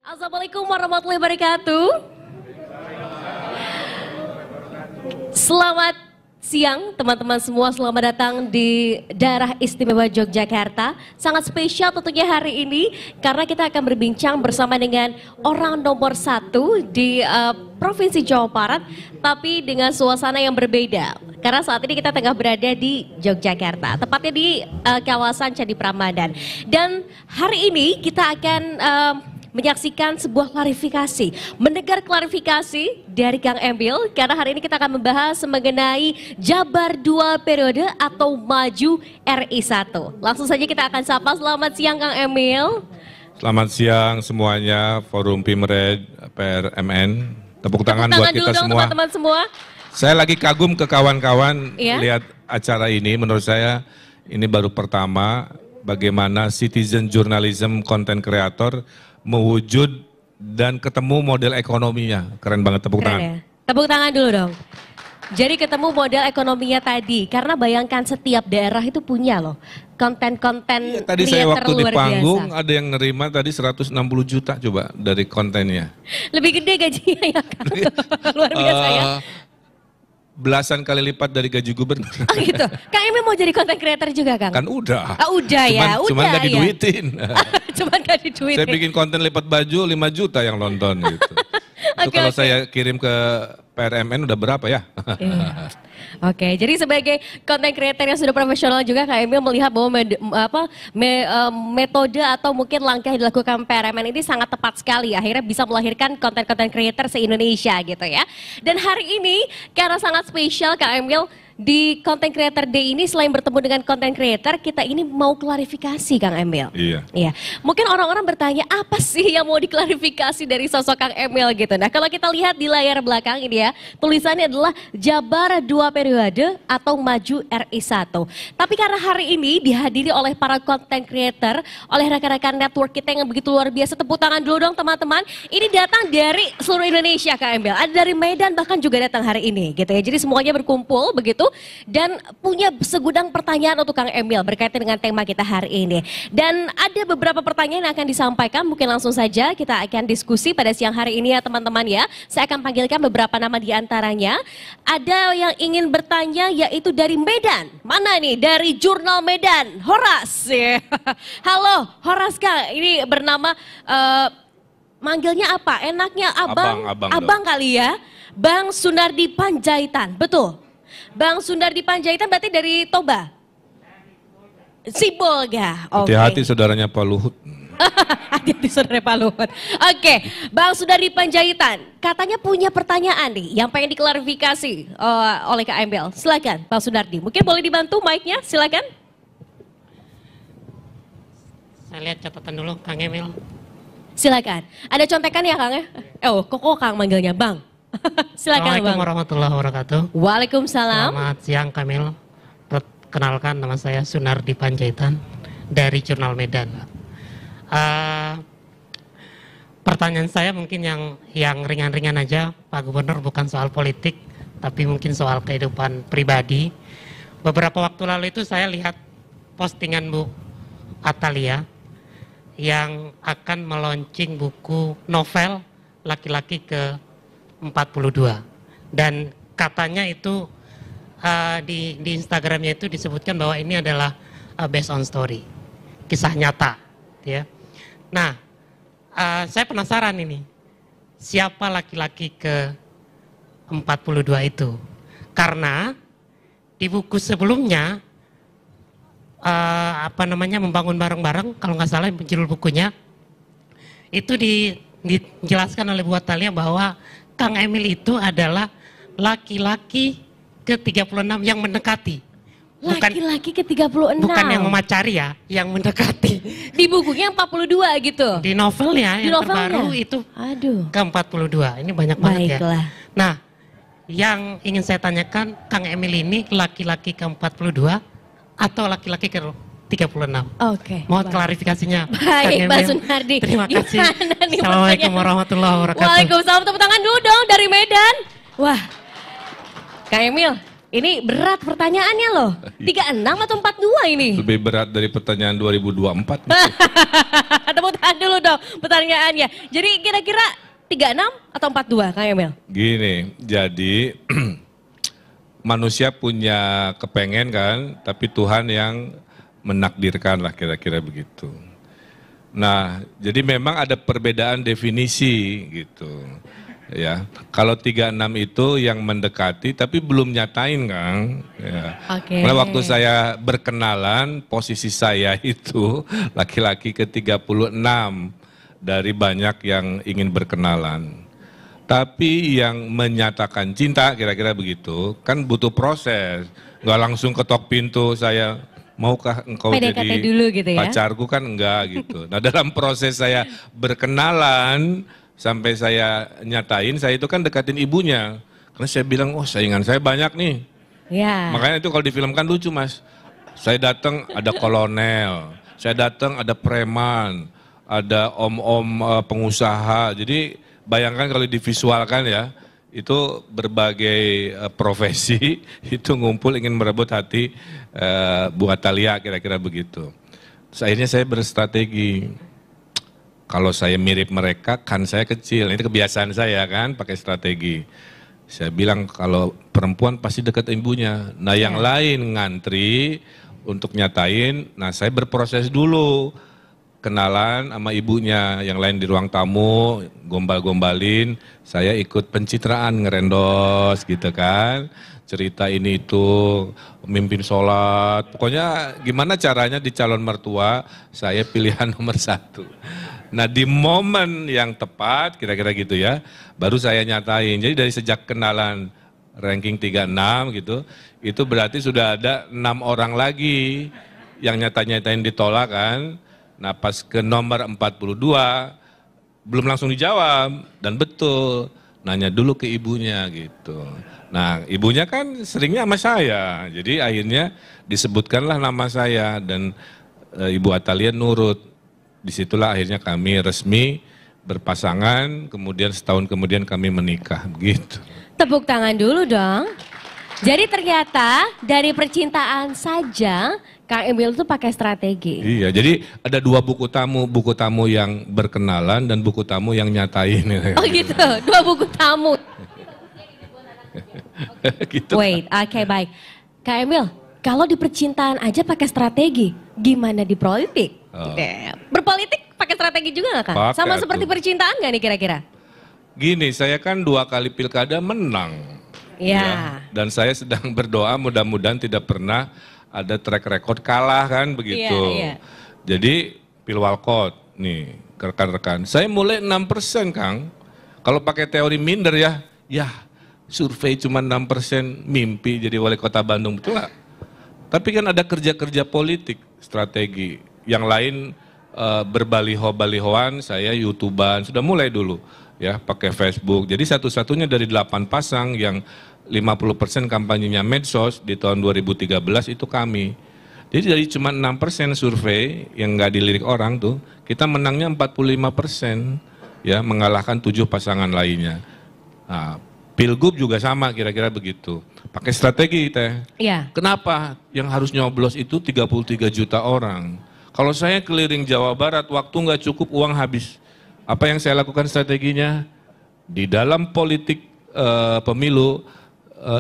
Assalamualaikum warahmatullahi wabarakatuh. Selamat siang teman-teman semua, selamat datang di daerah istimewa Yogyakarta. Sangat spesial tentunya hari ini karena kita akan berbincang bersama dengan orang nomor 1 di Provinsi Jawa Barat, tapi dengan suasana yang berbeda. Karena saat ini kita tengah berada di Yogyakarta, tepatnya di kawasan Candi Prambanan. Dan hari ini kita akan menyaksikan sebuah klarifikasi, mendengar klarifikasi dari Kang Emil, karena hari ini kita akan membahas mengenai Jabar 2 periode atau Maju RI 1. Langsung saja kita akan sapa. Selamat siang Kang Emil. Selamat siang semuanya, Forum Pimred PRMN. Tepuk tangan buat kita dong, semua. Teman-teman semua. Saya lagi kagum ke kawan-kawan lihat acara ini. Menurut saya ini baru pertama bagaimana citizen journalism content creator mewujud dan ketemu model ekonominya. Keren banget, tepuk tangan. Ya? Tepuk tangan dulu dong. Jadi ketemu model ekonominya tadi, karena bayangkan setiap daerah itu punya loh konten-konten Tadi saya waktu di panggung biasa. ada yang nerima tadi 160 juta coba dari kontennya. Lebih gede gajinya ya Kang. Luar biasa ya. Belasan kali lipat dari gaji gubernur. Oh gitu. Kang Emil mau jadi content creator juga Kang? Kan udah. Ah, udah ya, Cuman udah gak diduitin. Cuman gak diduitin. Saya bikin konten lipat baju 5 juta yang nonton gitu. Itu kalau saya kirim ke PRMN udah berapa ya? Iya. Oke, jadi sebagai content creator yang sudah profesional juga Kak Emil melihat bahwa metode atau mungkin langkah yang dilakukan PRMN ini sangat tepat sekali. Akhirnya bisa melahirkan konten-konten creator se-Indonesia gitu ya. Dan hari ini karena sangat spesial Kak Emil, di Content Creator Day ini selain bertemu dengan content creator, kita ini mau klarifikasi Kang Emil. Iya. Iya. Mungkin orang-orang bertanya apa sih yang mau diklarifikasi dari sosok Kang Emil gitu. Nah kalau kita lihat di layar belakang ini ya, tulisannya adalah Jabar 2 periode atau Maju RI 1. Tapi karena hari ini dihadiri oleh para content creator, oleh rekan-rekan network kita yang begitu luar biasa, tepuk tangan dulu dong teman-teman. Ini datang dari seluruh Indonesia Kang Emil, ada dari Medan bahkan juga datang hari ini gitu ya. Jadi semuanya berkumpul begitu. Dan punya segudang pertanyaan untuk Kang Emil berkaitan dengan tema kita hari ini. Dan ada beberapa pertanyaan yang akan disampaikan, mungkin langsung saja kita akan diskusi pada siang hari ini ya teman-teman ya. Saya akan panggilkan beberapa nama di antaranya. Ada yang ingin bertanya yaitu dari Medan. Mana nih? Dari Jurnal Medan, Horas. Halo Horas Kang, ini bernama, manggilnya apa? Enaknya abang kali ya. Bang Sunardi Panjaitan, betul? Bang Sunardi Panjaitan berarti dari Toba? Sibolga. Hati-hati saudaranya Pak Luhut. Hati-hati saudara Pak Luhut. Oke, Bang Sunardi Panjaitan katanya punya pertanyaan nih yang pengen diklarifikasi oleh Kak Emil. Silakan Bang Sunardi. Mungkin boleh dibantu mic-nya, silakan. Saya lihat catatan dulu Kang Emil. Silakan. Ada contekan ya Kang ya? Oh, kok Kang manggilnya Bang? Silakan Assalamualaikum Bang. warahmatullahi wabarakatuh. Waalaikumsalam. Selamat siang Kamil. Perkenalkan nama saya Sunardi Panjaitan dari Jurnal Medan. Pertanyaan saya mungkin yang ringan-ringan aja, Pak Gubernur, bukan soal politik, tapi mungkin soal kehidupan pribadi. Beberapa waktu lalu itu saya lihat postingan Bu Atalia yang akan meluncing buku novel laki-laki ke 42 dan katanya itu di Instagramnya itu disebutkan bahwa ini adalah based on story, kisah nyata ya. Nah saya penasaran ini siapa laki-laki ke 42 itu, karena di buku sebelumnya Membangun Bareng-Bareng, kalau nggak salah judul bukunya itu dijelaskan oleh Bu Atalia bahwa Kang Emil itu adalah laki-laki ke-36 yang mendekati. Laki-laki ke-36? Bukan yang memacari ya, yang mendekati. Di bukunya 42 gitu? Di novelnya yang terbaru itu ke-42, ini banyak banget ya. Nah, yang ingin saya tanyakan, Kang Emil ini laki-laki ke-42 atau laki-laki ke-36? Oke. Mohon klarifikasinya. Baik, Mbak Sunardi. Terima kasih. Assalamualaikum warahmatullahi wabarakatuh. Waalaikumsalam. Tepuk tangan dulu dong dari Medan. Wah, Kang Emil, Ini berat pertanyaannya loh. 36 atau 42 ini? Lebih berat dari pertanyaan 2024. Tepuk tangan dulu dong pertanyaannya. Jadi kira-kira 36 atau 42 Kang Emil? Gini, jadi manusia punya kepengen kan, tapi Tuhan yang menakdirkan lah kira-kira begitu. Nah, jadi memang ada perbedaan definisi gitu. Ya, kalau 36 itu yang mendekati tapi belum nyatain Kang. Ya. Mulai waktu saya berkenalan, posisi saya itu laki-laki ke-36 dari banyak yang ingin berkenalan. Tapi yang menyatakan cinta kira-kira begitu, kan butuh proses. Nggak langsung ketok pintu saya, maukah engkau PDKT jadi dulu gitu ya? pacarku, kan enggak gitu. Nah dalam proses saya berkenalan, sampai saya nyatain, saya itu kan dekatin ibunya. Karena saya bilang, oh saingan saya banyak nih. Ya. Makanya itu kalau difilmkan lucu Mas. Saya datang ada kolonel, saya datang ada preman, ada om-om pengusaha. Jadi bayangkan kalau divisualkan ya, itu berbagai profesi itu ngumpul ingin merebut hati Bu Atalia kira-kira begitu. Terus akhirnya saya berstrategi. Kalau saya mirip mereka, kan saya kecil. Ini kebiasaan saya kan, pakai strategi. Saya bilang kalau perempuan pasti dekat ibunya. Nah yang lain ngantri untuk nyatain, nah saya berproses dulu. Kenalan sama ibunya, yang lain di ruang tamu, gombal-gombalin. Saya ikut pencitraan, ngerendos gitu kan. Cerita ini itu, mimpin sholat. Pokoknya gimana caranya di calon mertua, saya pilihan nomor 1. Nah di momen yang tepat, kira-kira gitu ya, baru saya nyatain. Jadi dari sejak kenalan ranking 36 gitu, itu berarti sudah ada 6 orang lagi yang nyata-nyatain ditolak kan. Nah pas ke nomor 42, belum langsung dijawab, dan betul, nanya dulu ke ibunya gitu. Nah ibunya kan seringnya sama saya, jadi akhirnya disebutkanlah nama saya, dan Ibu Atalia nurut. Disitulah akhirnya kami resmi berpasangan, kemudian setahun kemudian kami menikah, begitu. Tepuk tangan dulu dong. Jadi ternyata dari percintaan saja Kang Emil tuh pakai strategi. Iya, jadi ada 2 buku tamu yang berkenalan dan buku tamu yang nyatain. Oh gitu, 2 buku tamu. Gitu. Wait, oke baik. Kang Emil, kalau di percintaan aja pakai strategi, gimana di politik? Oh. Berpolitik pakai strategi juga nggak Kang? Pakai Sama seperti tuh. percintaan nggak nih kira-kira? Gini, saya kan 2 kali pilkada menang. Ya. Dan saya sedang berdoa mudah-mudahan tidak pernah ada track record kalah kan begitu. Iya. Jadi Pilwalkot nih rekan-rekan, saya mulai 6% Kang. Kalau pakai teori minder ya survei cuma 6% mimpi jadi wali kota Bandung, betul nggak? Tapi kan ada kerja-kerja politik, strategi. Yang lain berbaliho-balihoan, saya YouTubean, sudah mulai dulu ya pakai Facebook. Jadi satu-satunya dari 8 pasang yang 50% kampanyenya medsos di tahun 2013 itu kami. Jadi dari cuma 6% survei yang nggak dilirik orang tuh, kita menangnya 45% ya, mengalahkan 7 pasangan lainnya. Nah, Pilgub juga sama kira-kira begitu. Pakai strategi teh. Iya. Kenapa? Yang harus nyoblos itu 33 juta orang. Kalau saya keliling Jawa Barat, waktu nggak cukup, uang habis. Apa yang saya lakukan strateginya? Di dalam politik pemilu,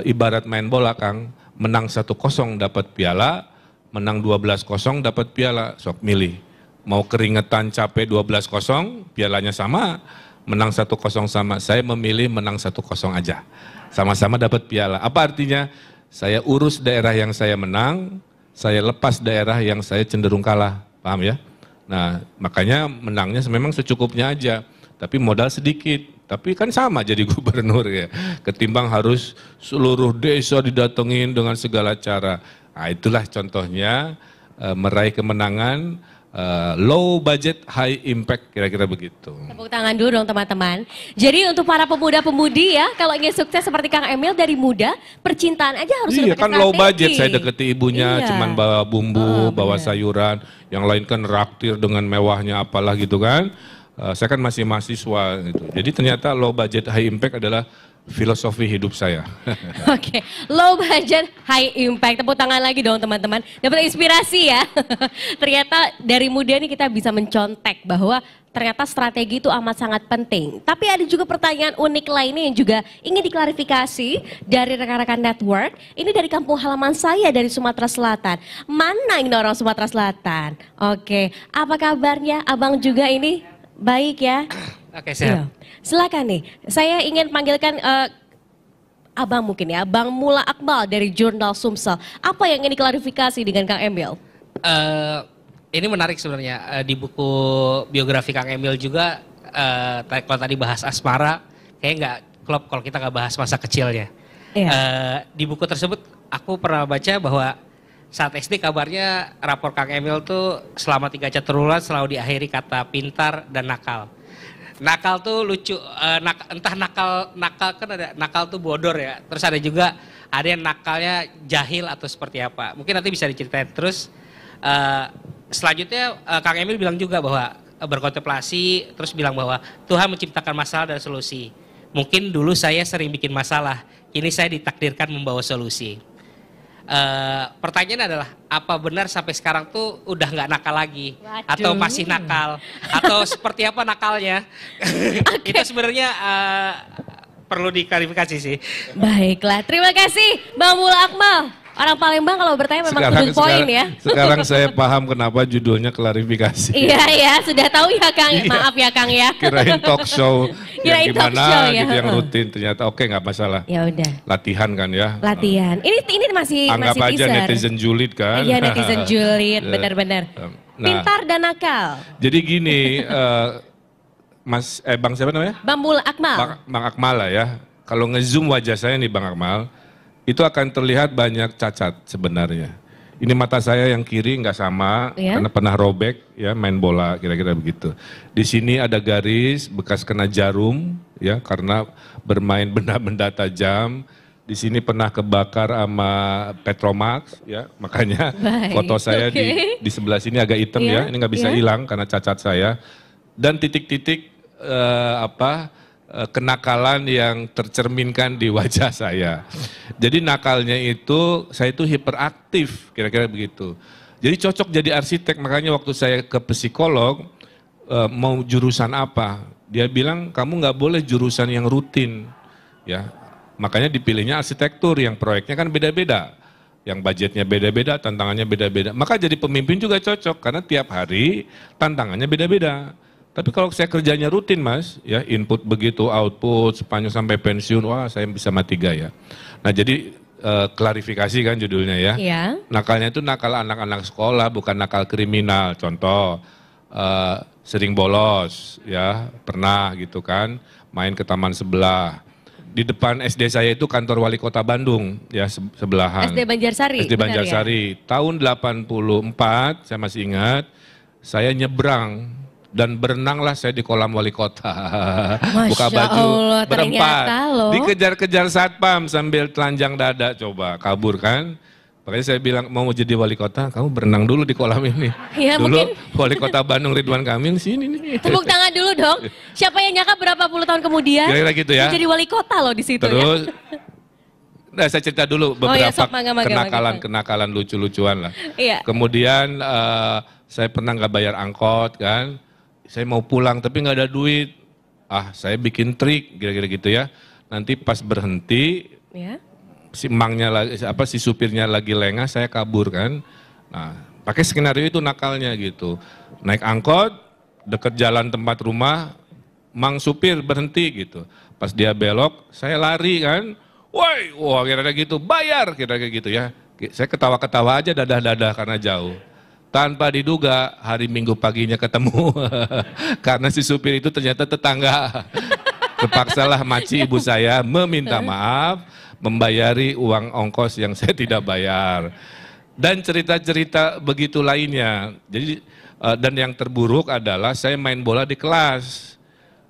ibarat main bola Kang, menang 1-0 dapat piala, menang 12-0 dapat piala, sok milih. Mau keringetan capek 12-0, pialanya sama, menang 1-0 sama. Saya memilih menang 1-0 aja. Sama-sama dapat piala. Apa artinya? Saya urus daerah yang saya menang, saya lepas daerah yang saya cenderung kalah. Paham ya? Nah, makanya menangnya memang secukupnya aja, tapi modal sedikit. Tapi kan sama jadi gubernur ya, ketimbang harus seluruh desa didatengin dengan segala cara. Nah, itulah contohnya meraih kemenangan, low budget, high impact, kira-kira begitu. Tepuk tangan dulu dong teman-teman. Jadi untuk para pemuda-pemudi ya, kalau ingin sukses seperti Kang Emil dari muda, percintaan aja harus Iya pakai kan low strategi. budget, saya deketi ibunya Iya. cuman bawa bumbu, bawa bener. sayuran, yang lain kan raktir dengan mewahnya apalah gitu kan. Saya kan masih mahasiswa gitu. Jadi ternyata low budget high impact adalah filosofi hidup saya. Oke, low budget, high impact. Tepuk tangan lagi dong teman-teman. Dapat inspirasi ya. Ternyata dari muda nih kita bisa mencontek bahwa ternyata strategi itu amat sangat penting. Tapi ada juga pertanyaan unik lainnya yang juga ingin diklarifikasi dari rekan-rekan network. Ini dari kampung halaman saya dari Sumatera Selatan. Mana ini orang Sumatera Selatan? Oke, apa kabarnya? Abang juga ini baik ya? Oke, siap. Silakan nih, saya ingin panggilkan Abang mungkin ya, Bang Mula Akmal dari Jurnal Sumsel. Apa yang ingin diklarifikasi dengan Kang Emil? Ini menarik sebenarnya, di buku biografi Kang Emil juga, kalau tadi bahas asmara, kayaknya nggak klop kalau kita nggak bahas masa kecilnya. Iya. Di buku tersebut aku pernah baca bahwa saat SD kabarnya rapor Kang Emil tuh selama 3 catatan selalu diakhiri kata pintar dan nakal. Nakal tuh lucu, entah nakal kan ada nakal tuh bodor ya. Terus ada yang nakalnya jahil atau seperti apa. Mungkin nanti bisa diceritain. Terus selanjutnya Kang Emil bilang juga bahwa berkontemplasi, terus bilang bahwa Tuhan menciptakan masalah dan solusi. Mungkin dulu saya sering bikin masalah, kini saya ditakdirkan membawa solusi. Pertanyaan adalah, apa benar sampai sekarang tuh udah nggak nakal lagi? Waduh. Atau masih nakal? Atau seperti apa nakalnya? Okay. Itu sebenarnya perlu diklarifikasi sih. Baiklah, terima kasih Bang Mula Akmal. Orang Palembang kalau bertanya memang to the point ya. Sekarang saya paham kenapa judulnya klarifikasi. Iya ya, sudah tahu ya Kang. Maaf ya Kang ya. Kirain talk show yang gimana ya. gitu, yang rutin, ternyata oke nggak masalah. Ya udah. Latihan kan ya. Latihan. Ini masih anggap masih aja teaser. Netizen julid kan. Iya, netizen julid, benar-benar. Pintar dan nakal. Jadi gini, Bang siapa namanya? Bang Mula Akmal. Bang Akmal lah ya. Kalau ngezoom wajah saya nih Bang Akmal, itu akan terlihat banyak cacat sebenarnya. Ini mata saya yang kiri nggak sama, karena pernah robek ya, main bola kira-kira begitu. Di sini ada garis bekas kena jarum ya, karena bermain benda-benda tajam. Di sini pernah kebakar sama Petromax ya, makanya foto saya di sebelah sini agak hitam ya, ini nggak bisa hilang karena cacat saya. Dan titik-titik kenakalan yang tercerminkan di wajah saya. Jadi nakalnya itu, saya itu hiperaktif, kira-kira begitu. Jadi cocok jadi arsitek, makanya waktu saya ke psikolog, mau jurusan apa? Dia bilang, kamu nggak boleh jurusan yang rutin. Ya, makanya dipilihnya arsitektur, yang proyeknya kan beda-beda. Yang budgetnya beda-beda, tantangannya beda-beda. Maka jadi pemimpin juga cocok, karena tiap hari tantangannya beda-beda. Tapi kalau saya kerjanya rutin Mas, ya input begitu, output, sepanjang sampai pensiun, wah saya bisa mati gaya. Nah jadi klarifikasi kan judulnya ya. Iya. Nakalnya itu nakal anak-anak sekolah, bukan nakal kriminal. Contoh, sering bolos, ya pernah gitu kan, main ke taman sebelah. Di depan SD saya itu kantor wali kota Bandung, ya sebelahan. SD Banjarsari. SD Banjarsari. Ya? Tahun 84, saya masih ingat, saya nyebrang. Dan berenanglah saya di kolam wali kota. Buka baju Allah, berempat. Dikejar-kejar satpam sambil telanjang dada, coba kabur kan. Makanya saya bilang mau jadi wali kota, kamu berenang dulu di kolam ini. Ya, dulu mungkin wali kota Bandung Ridwan Kamil sini nih. Tepuk tangan dulu dong. Siapa yang nyangka berapa puluh tahun kemudian kira-kira gitu ya. Jadi wali kota loh di situ. Terus, nah saya cerita dulu beberapa kenakalan kenakalan lucu-lucuan lah. Iya. Kemudian saya pernah nggak bayar angkot kan. Saya mau pulang tapi nggak ada duit. Saya bikin trik kira-kira gitu ya. Nanti pas berhenti, si emangnya si supirnya lagi lengah, saya kabur kan. Nah, pakai skenario itu nakalnya gitu. Naik angkot, deket jalan tempat rumah, mang supir berhenti gitu. Pas dia belok, saya lari kan. Wah kira-kira gitu, bayar kira-kira gitu ya. Saya ketawa-ketawa aja dadah-dadah karena jauh. Tanpa diduga hari Minggu paginya ketemu karena si supir itu ternyata tetangga. Terpaksalah maci ibu saya meminta maaf, membayari uang ongkos yang saya tidak bayar. Dan cerita-cerita begitu lainnya. Jadi dan yang terburuk adalah saya main bola di kelas.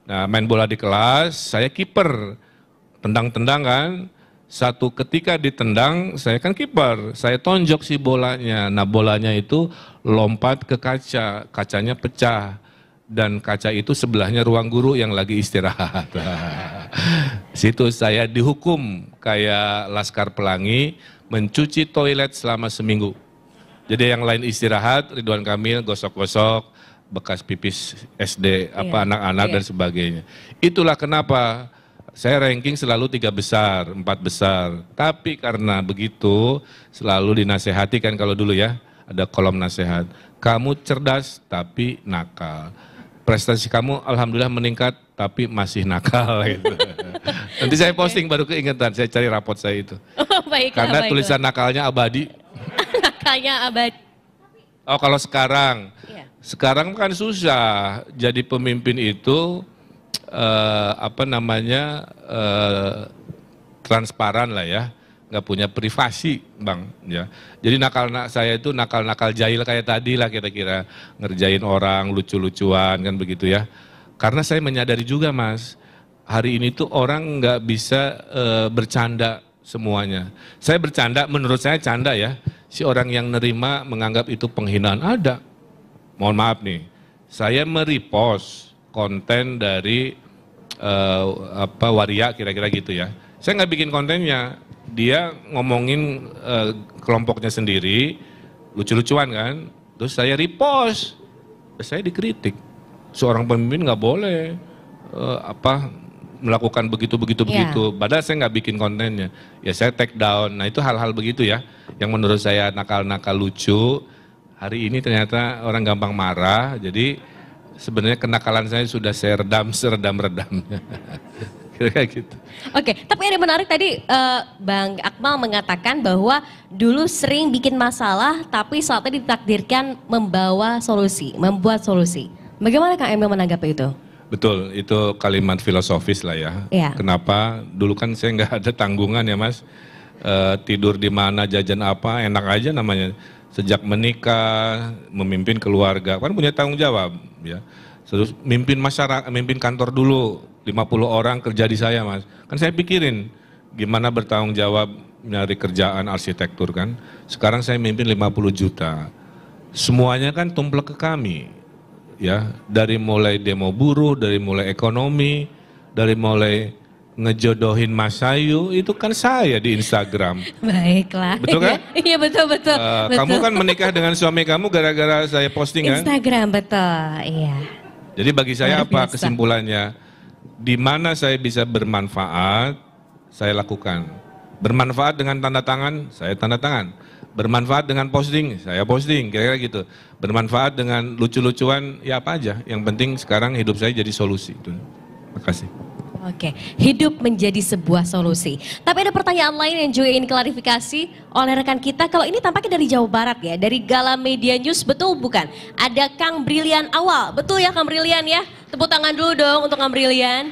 Nah, main bola di kelas, saya kiper. Tendang-tendang kan. Satu ketika ditendang, saya kan kiper, saya tonjok si bolanya. Nah bolanya itu lompat ke kaca, kacanya pecah. Dan kaca itu sebelahnya ruang guru yang lagi istirahat. Situ saya dihukum kayak Laskar Pelangi mencuci toilet selama seminggu. Jadi yang lain istirahat, Ridwan Kamil gosok-gosok bekas pipis SD anak-anak dan sebagainya. Itulah kenapa saya ranking selalu 3 besar, 4 besar. Tapi karena begitu selalu dinasehati kan kalau dulu ya, ada kolom nasihat. Kamu cerdas tapi nakal. Prestasi kamu alhamdulillah meningkat tapi masih nakal gitu. Nanti saya posting baru keingetan, saya cari rapot saya itu. Oh, baiklah, karena baiklah. tulisan nakalnya abadi. Nakalnya abadi. Oh kalau sekarang, Iya. sekarang kan susah jadi pemimpin itu transparan lah ya, nggak punya privasi bang ya. Jadi saya itu nakal jahil kayak tadi lah kira-kira, ngerjain orang lucu-lucuan kan begitu ya. Karena saya menyadari juga mas, hari ini tuh orang nggak bisa bercanda semuanya. Saya bercanda, menurut saya canda ya. Si orang yang nerima menganggap itu penghinaan ada. Mohon maaf nih, saya merepost konten dari Waria kira-kira gitu ya. Saya nggak bikin kontennya, dia ngomongin kelompoknya sendiri, lucu-lucuan kan. Terus saya repost, saya dikritik. Seorang pemimpin nggak boleh melakukan begitu. Padahal saya nggak bikin kontennya, ya saya take down. Nah itu hal-hal begitu ya, yang menurut saya nakal-nakal lucu. Hari ini ternyata orang gampang marah, jadi sebenarnya kenakalan saya sudah saya seredam-redamnya. Kira-kira gitu. Oke, tapi ada menarik tadi Bang Akmal mengatakan bahwa dulu sering bikin masalah, tapi saatnya ditakdirkan membuat solusi. Bagaimana Kang Emil menanggapi itu? Betul, itu kalimat filosofis lah ya. Iya. Kenapa? Dulu kan saya nggak ada tanggungan ya mas. Tidur di mana, jajan apa, enak aja namanya. Sejak menikah, memimpin keluarga, kan punya tanggung jawab ya. Terus mimpin masyarakat, mimpin kantor dulu, 50 orang kerja di saya mas. Kan saya pikirin gimana bertanggung jawab nyari kerjaan arsitektur kan. Sekarang saya mimpin 50 juta. Semuanya kan tumplek ke kami. Ya, dari mulai demo buruh, dari mulai ekonomi, dari mulai ngejodohin Mas Ayu, itu kan saya di Instagram. Baiklah. Betul kan? Iya betul. Kamu kan menikah dengan suami kamu gara-gara saya posting kan? Instagram betul, iya. Jadi bagi saya Luar apa biasa. kesimpulannya? Di mana saya bisa bermanfaat, saya lakukan. Bermanfaat dengan tanda tangan, saya tanda tangan. Bermanfaat dengan posting, saya posting, kira-kira gitu. Bermanfaat dengan lucu-lucuan, ya apa aja. Yang penting sekarang hidup saya jadi solusi. Terima kasih. Oke, hidup menjadi sebuah solusi. Tapi ada pertanyaan lain yang juga ingin klarifikasi oleh rekan kita. Kalau ini tampaknya dari Jawa Barat ya, dari Gala Media News, betul bukan? Ada Kang Brilian Awal, betul ya Kang Brilian ya? Tepuk tangan dulu dong untuk Kang Brilian.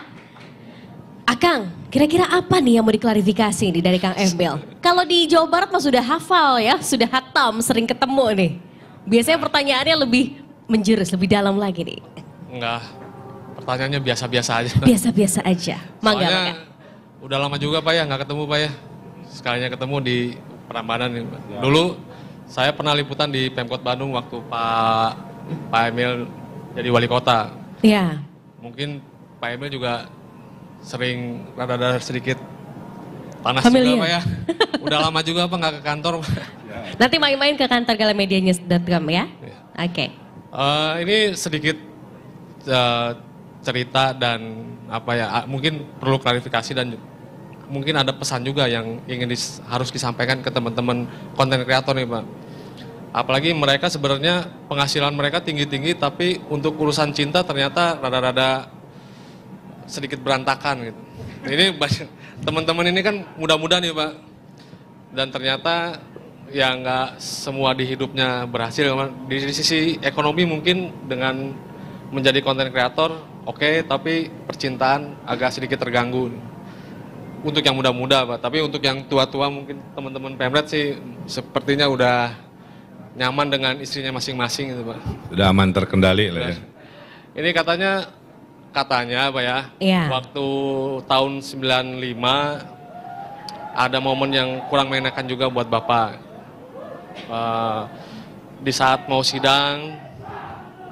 Akang, kira-kira apa nih yang mau diklarifikasi nih dari Kang Emil? Kalau di Jawa Barat mah sudah hafal ya, sudah hatam, sering ketemu nih. Biasanya pertanyaannya lebih menjurus, lebih dalam lagi nih. Enggak, pertanyaannya biasa-biasa aja. Biasa-biasa aja. Mangga, Soalnya mangga. udah lama juga Pak ya, nggak ketemu Pak ya. Sekalinya ketemu di Prambanan nih Pak. Dulu saya pernah liputan di Pemkot Bandung waktu Pak Emil jadi wali kota. Ya. Mungkin Pak Emil juga sering rada-rada sedikit panas Familiar. juga Pak ya. Udah lama juga Pak nggak ke kantor Pak. Nanti main-main ke kantor galamedianews.com ya. Oke. Ini sedikit cerita dan apa ya, mungkin perlu klarifikasi dan mungkin ada pesan juga yang ingin harus disampaikan ke teman-teman konten kreator nih Pak. Apalagi mereka sebenarnya penghasilan mereka tinggi-tinggi tapi untuk urusan cinta ternyata rada-rada sedikit berantakan gitu. Ini teman-teman ini kan muda-muda nih Pak. Dan ternyata ya nggak semua di hidupnya berhasil. Di sisi ekonomi mungkin dengan menjadi konten kreator oke, tapi percintaan agak sedikit terganggu. Untuk yang muda-muda Pak, tapi untuk yang tua-tua mungkin teman-teman Pemret sih sepertinya udah nyaman dengan istrinya masing-masing gitu Pak. Sudah aman terkendali lah ya. Ini katanya Pak ya, Iya. waktu tahun 95 ada momen yang kurang mengenakan juga buat Bapak. Di saat mau sidang,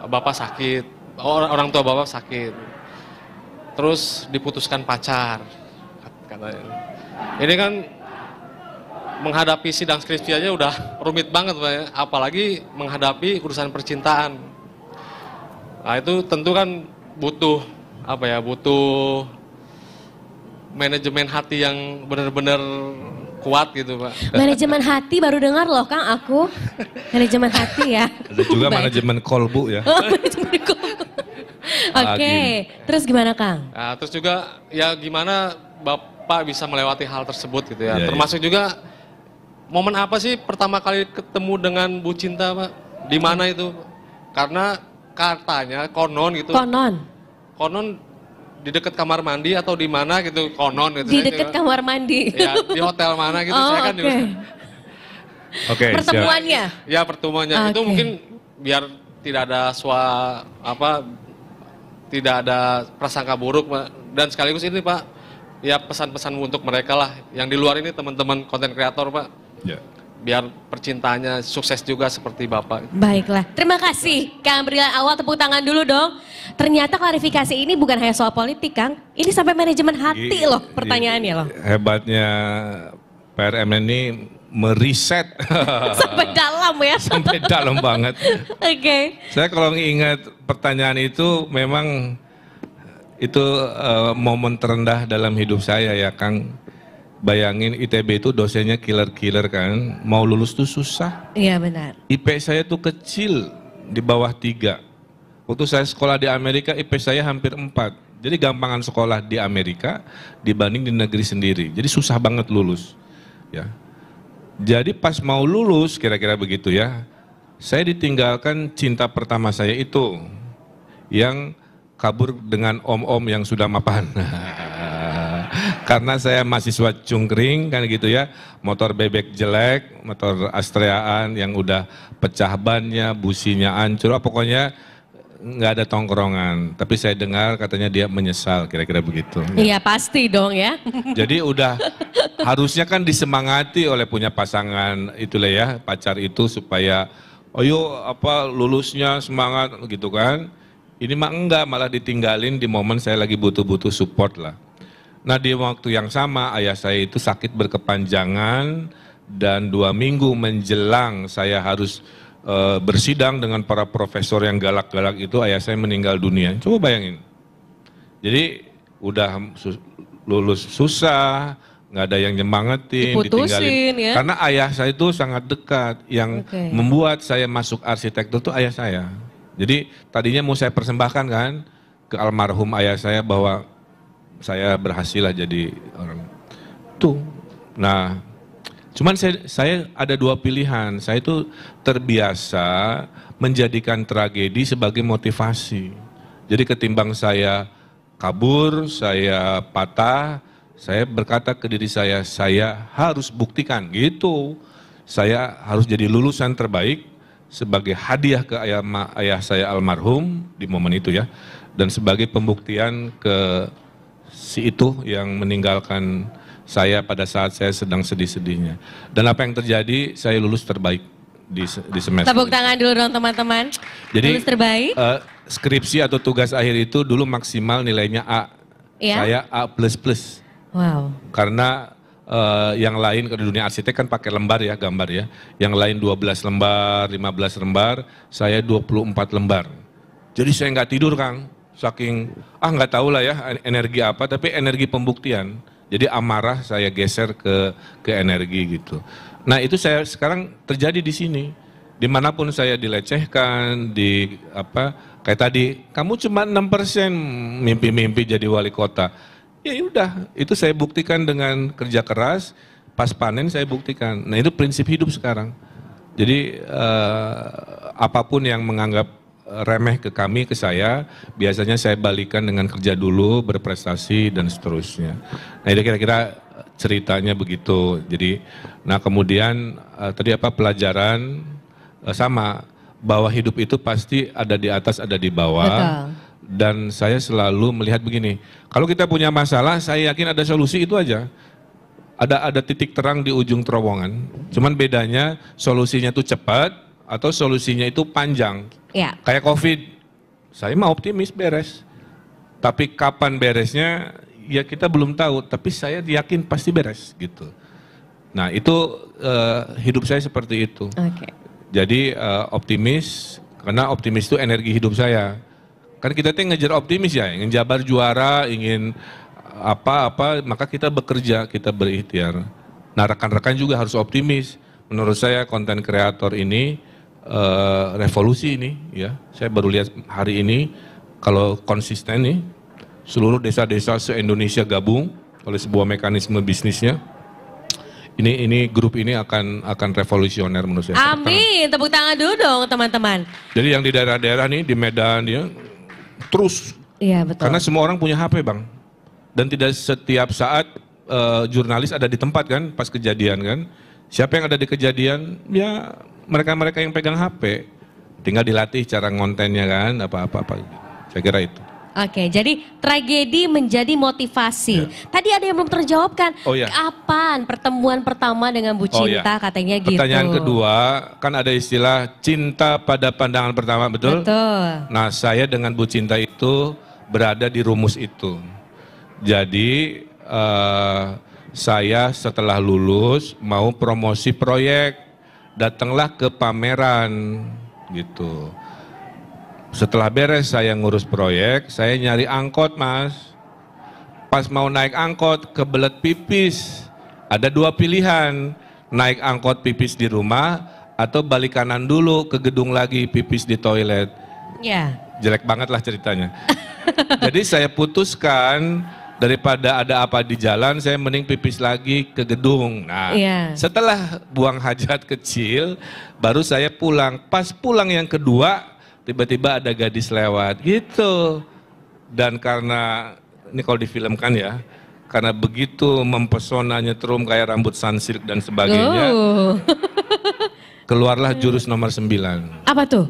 Bapak sakit, orang tua Bapak sakit. Terus diputuskan pacar. katanya. Ini kan menghadapi sidang skripsi aja udah rumit banget Pak ya, apalagi menghadapi urusan percintaan. Nah itu tentu kan butuh butuh manajemen hati yang benar-benar kuat gitu Pak. Manajemen hati baru dengar loh Kang aku. Manajemen hati ya. Ada juga manajemen kolbu ya. Oh, manajemen kolbu. Oke, terus gimana Kang? Nah, terus juga ya gimana Bapak bisa melewati hal tersebut gitu ya. Ya, termasuk juga momen apa sih pertama kali ketemu dengan Bu Cinta Pak? Di mana itu? Karena katanya konon gitu. Konon di dekat kamar mandi atau di mana gitu, konon gitu. Di dekat kamar mandi. Ya, di hotel mana gitu saya kan juga. Oke, pertemuannya. Ya, pertemuannya itu mungkin biar tidak ada tidak ada prasangka buruk Pak. Dan sekaligus ini Pak, ya pesan-pesan untuk mereka lah yang di luar ini teman-teman konten kreator Pak. Ya. Biar percintaannya sukses juga seperti Bapak. Baiklah, terima kasih Kang Brilian. Awal tepuk tangan dulu dong. Ternyata klarifikasi ini bukan hanya soal politik Kang, ini sampai manajemen hati loh pertanyaannya loh. Hebatnya PRM ini meriset. Sampai dalam ya. Sampai dalam banget. Oke. Saya kalau ingat pertanyaan itu memang itu momen terendah dalam hidup saya ya Kang. Bayangin ITB itu dosennya killer-killer kan, mau lulus tuh susah. Iya benar. IP saya tuh kecil, di bawah 3. Waktu saya sekolah di Amerika IP saya hampir 4. Jadi gampangan sekolah di Amerika dibanding di negeri sendiri. Jadi susah banget lulus. Ya. Jadi pas mau lulus kira-kira begitu ya, saya ditinggalkan cinta pertama saya itu yang kabur dengan om-om yang sudah mapan. Karena saya mahasiswa cungkring kan gitu ya, motor bebek jelek, motor Astreaan yang udah pecah bannya, businya hancur, pokoknya nggak ada tongkrongan. Tapi saya dengar katanya dia menyesal, kira-kira begitu. Iya pasti dong ya. Jadi udah harusnya kan disemangati oleh punya pasangan itulah ya, pacar itu supaya, ayo lulusnya semangat gitu kan. Ini mah enggak, malah ditinggalin di momen saya lagi butuh-butuh support lah. Nah di waktu yang sama ayah saya itu sakit berkepanjangan dan 2 minggu menjelang saya harus bersidang dengan para profesor yang galak-galak itu ayah saya meninggal dunia. Coba bayangin. Jadi udah lulus susah, nggak ada yang nyemangetin, ditinggalin. Ya? Karena ayah saya itu sangat dekat, yang membuat saya masuk arsitektur itu ayah saya. Jadi tadinya mau saya persembahkan kan ke almarhum ayah saya bahwa saya berhasil lah jadi orang tuh. Nah, cuman saya ada 2 pilihan. Saya itu terbiasa menjadikan tragedi sebagai motivasi. Jadi ketimbang saya kabur, saya patah, saya berkata ke diri saya harus buktikan gitu. Saya harus jadi lulusan terbaik sebagai hadiah ke ayah saya almarhum di momen itu ya. Dan sebagai pembuktian ke si itu yang meninggalkan saya pada saat saya sedang sedih-sedihnya. Dan apa yang terjadi, saya lulus terbaik di semester. Tepuk tangan dulu dong teman-teman. Jadi lulus terbaik. Skripsi atau tugas akhir itu dulu maksimal nilainya A. Ya? Saya A++. Wow. Karena yang lain di dunia arsitek kan pakai lembar ya, gambar ya. Yang lain 12 lembar, 15 lembar, saya 24 lembar. Jadi saya nggak tidur Kang. Saking nggak tahu lah ya energi apa, tapi energi pembuktian. Jadi amarah saya geser ke energi gitu. Nah itu saya sekarang terjadi di sini. Dimanapun saya dilecehkan, kayak tadi, kamu cuma 6% mimpi-mimpi jadi wali kota. Ya udah, itu saya buktikan dengan kerja keras. Pas panen saya buktikan. Nah itu prinsip hidup sekarang. Jadi apapun yang menganggap remeh ke kami, ke saya, biasanya saya balikan dengan kerja dulu, berprestasi dan seterusnya. Nah itu kira-kira ceritanya begitu. Jadi, nah kemudian tadi pelajaran sama bahwa hidup itu pasti ada di atas, ada di bawah. Betul. Dan saya selalu melihat begini, kalau kita punya masalah, saya yakin ada solusi itu aja. Ada titik terang di ujung terowongan. Cuman bedanya solusinya itu cepat atau solusinya itu panjang. Ya. Kayak COVID, saya mah optimis beres. Tapi kapan beresnya, ya kita belum tahu, tapi saya yakin pasti beres gitu. Nah itu hidup saya seperti itu. Jadi optimis, karena optimis itu energi hidup saya. Kan kita tuh ngejar optimis ya, ingin Jabar juara, ingin apa-apa, maka kita bekerja, kita berikhtiar. Nah rekan-rekan juga harus optimis. Menurut saya konten kreator ini revolusi ini ya. Saya baru lihat hari ini kalau konsisten nih seluruh desa-desa se-Indonesia gabung oleh sebuah mekanisme bisnisnya. Ini grup ini akan revolusioner menurut saya. Amin, tepuk tangan dulu dong teman-teman. Jadi yang di daerah-daerah nih, di Medan dia terus. Iya betul. Karena semua orang punya HP Bang. Dan tidak setiap saat jurnalis ada di tempat kan pas kejadian kan. Siapa yang ada di kejadian? Ya mereka-mereka yang pegang HP. Tinggal dilatih cara ngontennya kan, apa-apa. Saya kira itu. Oke, jadi tragedi menjadi motivasi. Ya. Tadi ada yang belum terjawab kan? Oh, ya. Kapan pertemuan pertama dengan Bu Cinta katanya gitu? Pertanyaan kedua, kan ada istilah cinta pada pandangan pertama, betul? Betul. Nah, saya dengan Bu Cinta itu berada di rumus itu. Jadi, saya setelah lulus mau promosi proyek, datanglah ke pameran gitu. Setelah beres saya ngurus proyek, saya nyari angkot Mas. Pas mau naik angkot, kebelet pipis. Ada dua pilihan, naik angkot pipis di rumah, atau balik kanan dulu ke gedung lagi pipis di toilet. Ya. Jelek banget lah ceritanya. Jadi saya putuskan, daripada ada apa di jalan, saya mending pipis lagi ke gedung. Nah, setelah buang hajat kecil, baru saya pulang. Pas pulang yang kedua, tiba-tiba ada gadis lewat gitu. Dan karena ini kalau difilmkan ya, karena begitu mempesona, nyetrum kayak rambut sunsilk dan sebagainya, keluarlah jurus nomor 9. Apa tuh?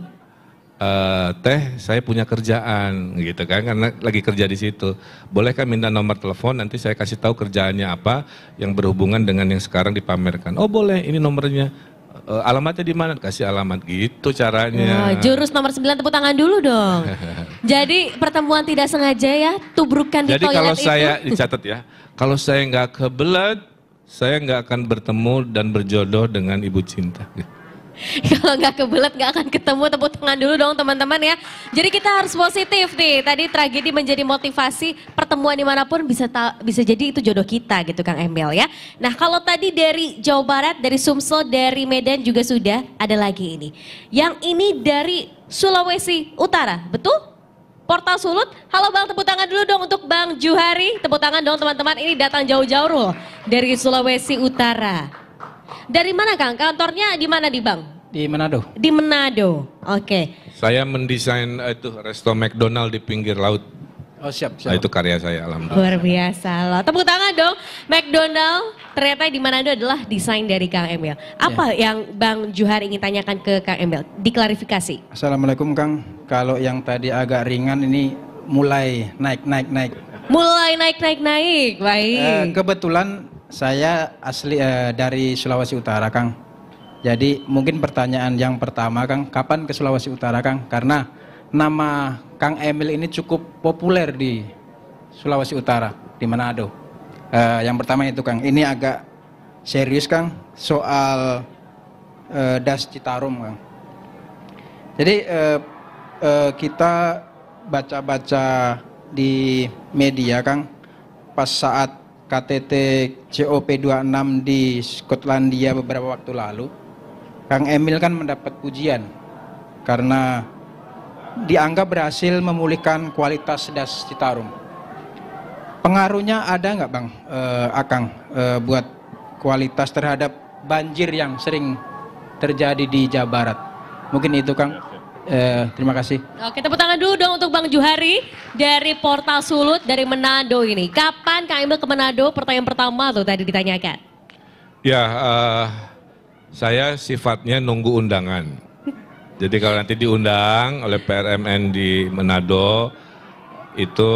Teh, saya punya kerjaan gitu kan, karena lagi kerja di situ. Bolehkah minta nomor telepon, nanti saya kasih tahu kerjaannya apa yang berhubungan dengan yang sekarang dipamerkan. Oh boleh, ini nomornya. Alamatnya di mana? Kasih alamat gitu caranya. Jurus nomor 9, tepuk tangan dulu dong. Jadi pertemuan tidak sengaja ya, tubrukan di toilet itu. Jadi kalau saya, dicatat ya, kalau saya nggak kebelet, saya nggak akan bertemu dan berjodoh dengan Ibu Cinta. Kalau nggak kebelet nggak akan ketemu, tepuk tangan dulu dong teman-teman ya. Jadi kita harus positif nih. Tadi tragedi menjadi motivasi, pertemuan dimanapun bisa jadi itu jodoh kita gitu Kang Emil ya. Nah kalau tadi dari Jawa Barat, dari Sumsel, dari Medan juga sudah, ada lagi ini. Yang ini dari Sulawesi Utara, betul? Portal Sulut. Halo Bang, tepuk tangan dulu dong untuk Bang Juhari. Tepuk tangan dong teman-teman, ini datang jauh-jauh loh dari Sulawesi Utara. Dari mana Kang? Kantornya di mana di Bang? Di Manado. Di Manado, oke. Saya mendesain itu resto McDonald di pinggir laut. Oh siap. Nah, itu karya saya, alhamdulillah. Luar biasa loh. Tepuk tangan dong. McDonald ternyata di Manado adalah desain dari Kang Emil. Apa yang Bang Juhari ingin tanyakan ke Kang Emil? Diklarifikasi. Assalamualaikum Kang. Kalau yang tadi agak ringan ini mulai naik. Mulai naik. Baik. Kebetulan saya asli dari Sulawesi Utara Kang. Jadi mungkin pertanyaan yang pertama Kang, kapan ke Sulawesi Utara Kang? Karena nama Kang Emil ini cukup populer di Sulawesi Utara, di Manado. Yang pertama itu Kang, ini agak serius Kang, soal Das Citarum Kang. Jadi kita baca-baca di media Kang, pas saat KTT COP26 di Skotlandia beberapa waktu lalu, Kang Emil kan mendapat pujian karena dianggap berhasil memulihkan kualitas Das Citarum. Pengaruhnya ada nggak Bang Akang buat kualitas terhadap banjir yang sering terjadi di Jawa Barat? Mungkin itu Kang. Terima kasih. Oke, tepuk tangan dulu dong untuk Bang Juhari dari Portal Sulut dari Manado ini. Kapan Kang Emil ke Manado? Pertanyaan pertama tuh tadi ditanyakan. Ya, saya sifatnya nunggu undangan. Jadi kalau nanti diundang oleh PRMN di Manado, itu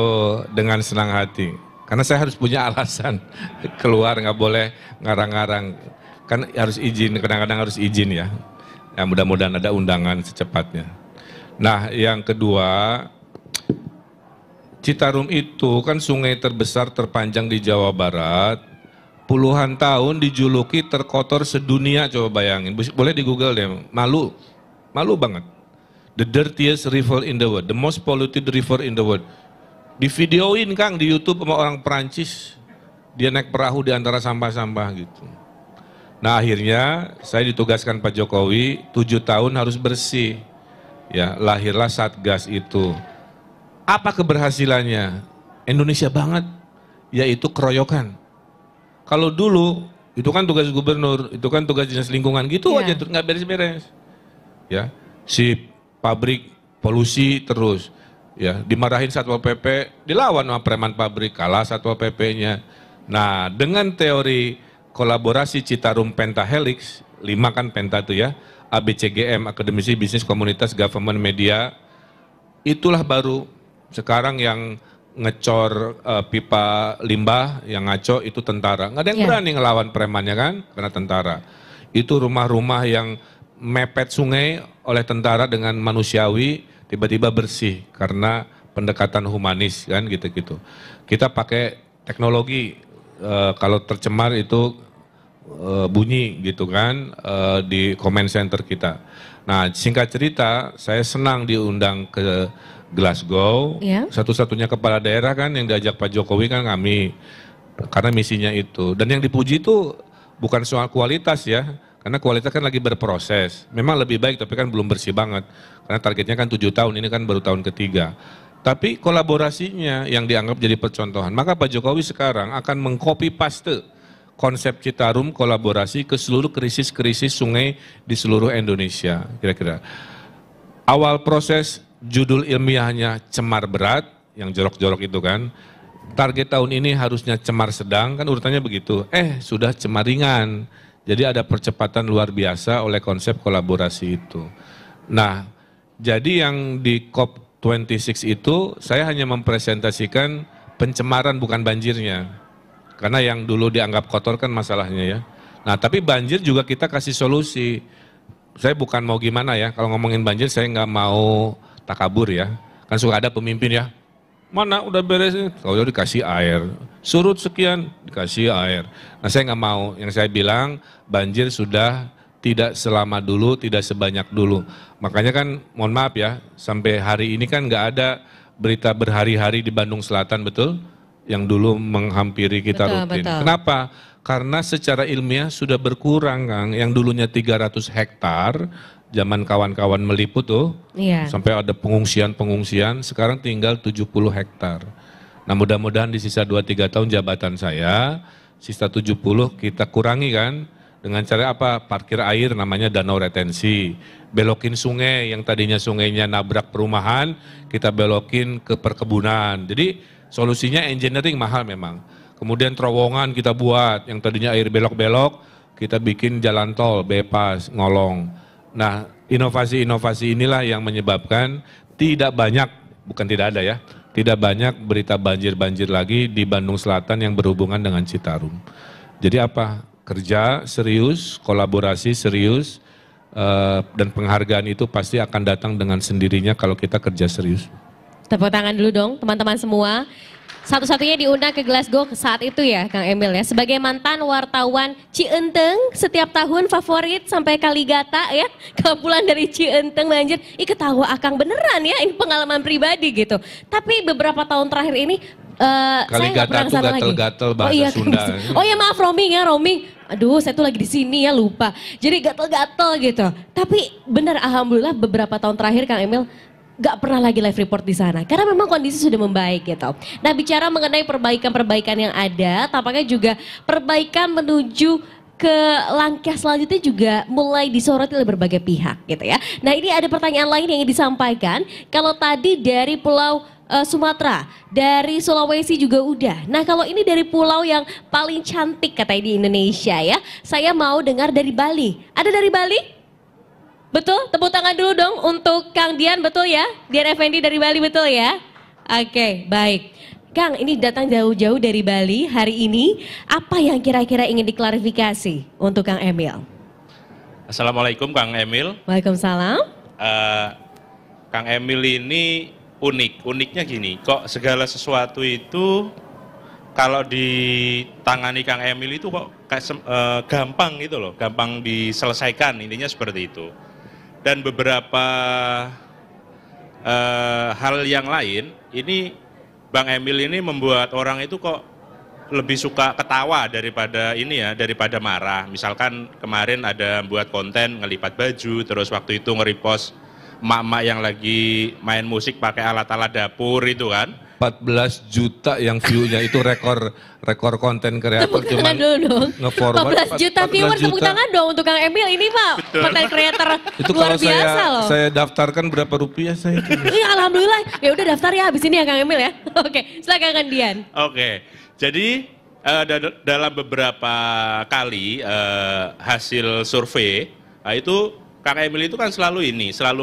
dengan senang hati. Karena saya harus punya alasan keluar, nggak boleh ngarang-ngarang. Kan harus izin, kadang-kadang harus izin ya. Ya mudah-mudahan ada undangan secepatnya. Nah yang kedua, Citarum itu kan sungai terbesar terpanjang di Jawa Barat. Puluhan tahun dijuluki terkotor sedunia, coba bayangin. Boleh di Google deh, malu banget. The dirtiest river in the world, the most polluted river in the world. Di videoin Kang di YouTube sama orang Perancis. Dia naik perahu di antara sampah-sampah gitu. Nah akhirnya saya ditugaskan Pak Jokowi 7 tahun harus bersih. Ya, lahirlah Satgas itu. Apa keberhasilannya? Indonesia banget, yaitu keroyokan. Kalau dulu itu kan tugas gubernur, itu kan tugas dinas lingkungan, gitu aja nggak beres-beres. Ya, si pabrik polusi terus, ya dimarahin Satpol PP, dilawan sama preman pabrik, kalah Satpol PP-nya. Nah, dengan teori kolaborasi Citarum Pentahelix, 5 kan penta tuh ya, ABCGM, akademisi, bisnis, komunitas, government, media, itulah baru sekarang yang ngecor pipa limbah, yang ngaco itu tentara. Nggak ada yang berani ngelawan premannya kan, karena tentara. Itu rumah-rumah yang mepet sungai oleh tentara dengan manusiawi, tiba-tiba bersih karena pendekatan humanis kan gitu-gitu. Kita pakai teknologi, kalau tercemar itu bunyi gitu kan di comment center kita. Nah singkat cerita, saya senang diundang ke Glasgow, satu-satunya kepala daerah kan yang diajak Pak Jokowi kan kami, karena misinya itu. Dan yang dipuji itu bukan soal kualitas ya, karena kualitas kan lagi berproses. Memang lebih baik tapi kan belum bersih banget, karena targetnya kan 7 tahun, ini kan baru tahun ketiga. Tapi kolaborasinya yang dianggap jadi percontohan. Maka Pak Jokowi sekarang akan mengcopy paste konsep Citarum kolaborasi ke seluruh krisis-krisis sungai di seluruh Indonesia, kira-kira. Awal proses judul ilmiahnya cemar berat, yang jorok-jorok itu kan. Target tahun ini harusnya cemar sedang, kan urutannya begitu. Sudah cemar ringan. Jadi ada percepatan luar biasa oleh konsep kolaborasi itu. Nah, jadi yang di COP26 itu saya hanya mempresentasikan pencemaran bukan banjirnya. Karena yang dulu dianggap kotor kan masalahnya ya. Nah, tapi banjir juga kita kasih solusi. Saya bukan mau gimana ya, kalau ngomongin banjir saya nggak mau takabur ya. Kan suka ada pemimpin ya, mana udah beres, kalau dikasih air, surut sekian, dikasih air. Nah saya nggak mau, yang saya bilang banjir sudah tidak selama dulu, tidak sebanyak dulu. Makanya kan mohon maaf ya, sampai hari ini kan nggak ada berita berhari-hari di Bandung Selatan, betul? Yang dulu menghampiri kita rutin. Kenapa? Karena secara ilmiah sudah berkurang Kang, yang dulunya 300 hektar, zaman kawan-kawan meliput tuh, sampai ada pengungsian, sekarang tinggal 70 hektar. Nah mudah-mudahan di sisa 2-3 tahun jabatan saya, sisa 70 kita kurangi kan, dengan cara apa? Parkir air namanya danau retensi, belokin sungai yang tadinya sungainya nabrak perumahan, kita belokin ke perkebunan. Jadi solusinya engineering mahal memang. Kemudian terowongan kita buat, yang tadinya air belok-belok, kita bikin jalan tol, bypass, ngolong. Nah, inovasi-inovasi inilah yang menyebabkan tidak banyak, bukan tidak ada ya, tidak banyak berita banjir-banjir lagi di Bandung Selatan yang berhubungan dengan Citarum. Jadi apa? Kerja serius, kolaborasi serius, dan penghargaan itu pasti akan datang dengan sendirinya kalau kita kerja serius. Tepuk tangan dulu dong teman-teman semua. Satu-satunya diundang ke Glasgow saat itu ya Kang Emil ya. Sebagai mantan wartawan Cienteng, setiap tahun favorit sampai Kaligata ya. Kalau pulang dari Cienteng banjir, ketawa Akang beneran ya, ini pengalaman pribadi gitu. Tapi beberapa tahun terakhir ini saya nggak pernah kesana lagi. Gatel-gatel bahasa Sunda. Oh iya maaf roaming ya, roaming. Aduh saya tuh lagi di sini ya lupa. Jadi gatel-gatel gitu. Tapi benar alhamdulillah beberapa tahun terakhir Kang Emil gak pernah lagi live report di sana karena memang kondisi sudah membaik gitu. Nah bicara mengenai perbaikan-perbaikan yang ada, tampaknya juga perbaikan menuju ke langkah selanjutnya juga mulai disoroti oleh berbagai pihak gitu ya. Nah ini ada pertanyaan lain yang ingin disampaikan. Kalau tadi dari Pulau Sumatera, dari Sulawesi juga udah. Nah kalau ini dari pulau yang paling cantik katanya di Indonesia ya, saya mau dengar dari Bali. Ada dari Bali? Betul, tepuk tangan dulu dong untuk Kang Dian, betul ya? Dian Effendi dari Bali, betul ya? Oke, baik. Kang, ini datang jauh-jauh dari Bali hari ini, apa yang kira-kira ingin diklarifikasi untuk Kang Emil? Assalamualaikum Kang Emil. Waalaikumsalam. Kang Emil ini unik. Uniknya gini, kok segala sesuatu itu kalau ditangani Kang Emil itu kok gampang gitu loh, gampang diselesaikan, intinya seperti itu. Dan beberapa hal yang lain, ini Bang Emil ini membuat orang itu kok lebih suka ketawa daripada ini ya, daripada marah. Misalkan kemarin ada buat konten ngelipat baju, terus waktu itu nge-repost emak-emak yang lagi main musik pakai alat-alat dapur itu kan. 14 juta yang view-nya itu rekor konten kreator, cuma nge-forward 14 juta viewer, tepuk tangan dong untuk Kang Emil ini Pak. Konten kreator luar biasa loh. Saya daftarkan berapa rupiah saya itu. Iya alhamdulillah, ya udah daftar ya habis ini ya Kang Emil ya. Oke, silakan Kang Dian. Oke, jadi dalam beberapa kali hasil survei, itu Kang Emil itu kan selalu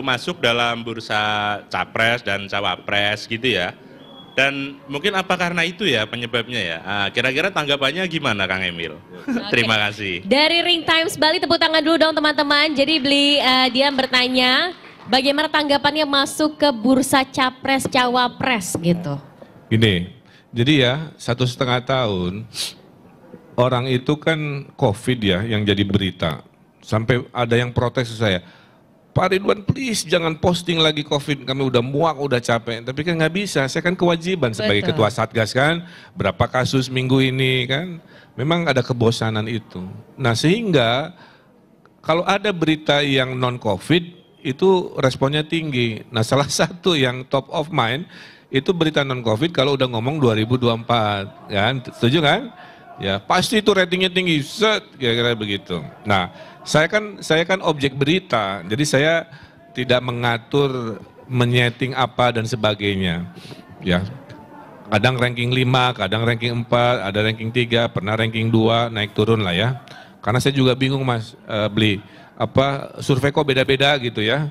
masuk dalam bursa capres dan cawapres gitu ya. Dan mungkin apa karena itu ya penyebabnya ya. Kira-kira tanggapannya gimana Kang Emil? Terima kasih. Dari Ring Times Bali, tepuk tangan dulu dong teman-teman. Jadi dia bertanya bagaimana tanggapannya masuk ke bursa capres cawapres gitu. Gini, jadi ya 1,5 tahun orang itu kan COVID ya yang jadi berita. Sampai ada yang protes ke saya, Pak Ridwan please jangan posting lagi COVID, kami udah muak, udah capek. Tapi kan nggak bisa, saya kan kewajiban sebagai ketua Satgas kan, berapa kasus minggu ini kan, memang ada kebosanan itu. Nah sehingga kalau ada berita yang non-COVID itu responnya tinggi. Nah salah satu yang top of mind itu berita non-COVID kalau udah ngomong 2024 kan, setuju kan? Ya pasti itu ratingnya tinggi, set kira-kira begitu. Nah saya kan objek berita, jadi saya tidak mengatur menyeting apa dan sebagainya. Ya, kadang ranking 5, kadang ranking 4, ada ranking 3, pernah ranking 2, naik turun lah ya. Karena saya juga bingung Mas, beli survei kok beda-beda gitu ya.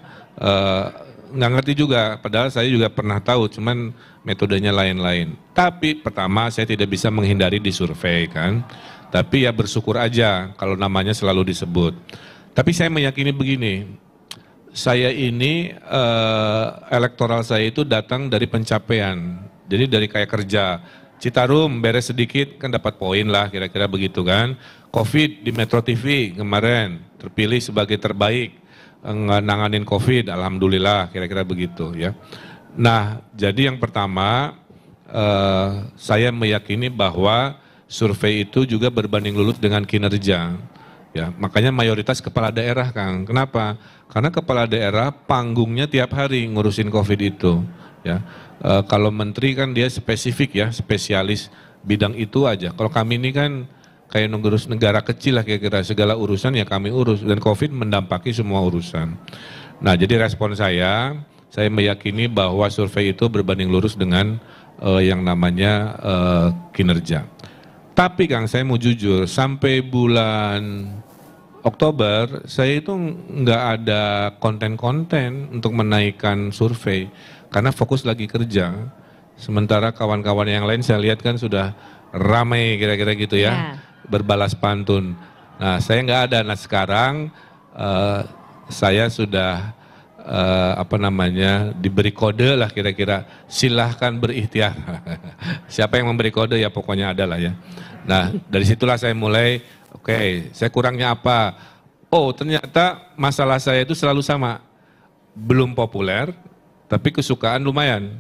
Nggak ngerti juga, padahal saya juga pernah tahu, cuman metodenya lain-lain. Tapi pertama saya tidak bisa menghindari di survei kan. Tapi ya bersyukur aja kalau namanya selalu disebut. Tapi saya meyakini begini, saya ini elektoral saya itu datang dari pencapaian. Jadi dari kayak kerja, Citarum beres sedikit kan dapat poin lah kira-kira begitu kan. COVID di Metro TV kemarin terpilih sebagai terbaik nanganin COVID, alhamdulillah kira-kira begitu ya. Nah jadi yang pertama saya meyakini bahwa survei itu juga berbanding lurus dengan kinerja. Ya, makanya mayoritas kepala daerah Kang. Kenapa? Karena kepala daerah panggungnya tiap hari ngurusin COVID itu. Ya, kalau menteri kan dia spesifik ya, spesialis bidang itu aja. Kalau kami ini kan kayak ngurus negara kecil lah kira-kira, segala urusan ya kami urus dan COVID mendampaki semua urusan. Nah, jadi respon saya meyakini bahwa survei itu berbanding lurus dengan yang namanya kinerja. Tapi Kang, saya mau jujur, sampai bulan Oktober, saya itu nggak ada konten-konten untuk menaikkan survei, karena fokus lagi kerja. Sementara kawan-kawan yang lain saya lihat kan sudah ramai kira-kira gitu ya, berbalas pantun. Nah, saya nggak ada. Nah, sekarang saya sudah diberi kode lah kira-kira, silahkan berikhtiar. Siapa yang memberi kode ya pokoknya ada lah ya. Nah dari situlah saya mulai, oke, saya kurangnya apa? Oh ternyata masalah saya itu selalu sama, belum populer tapi kesukaan lumayan.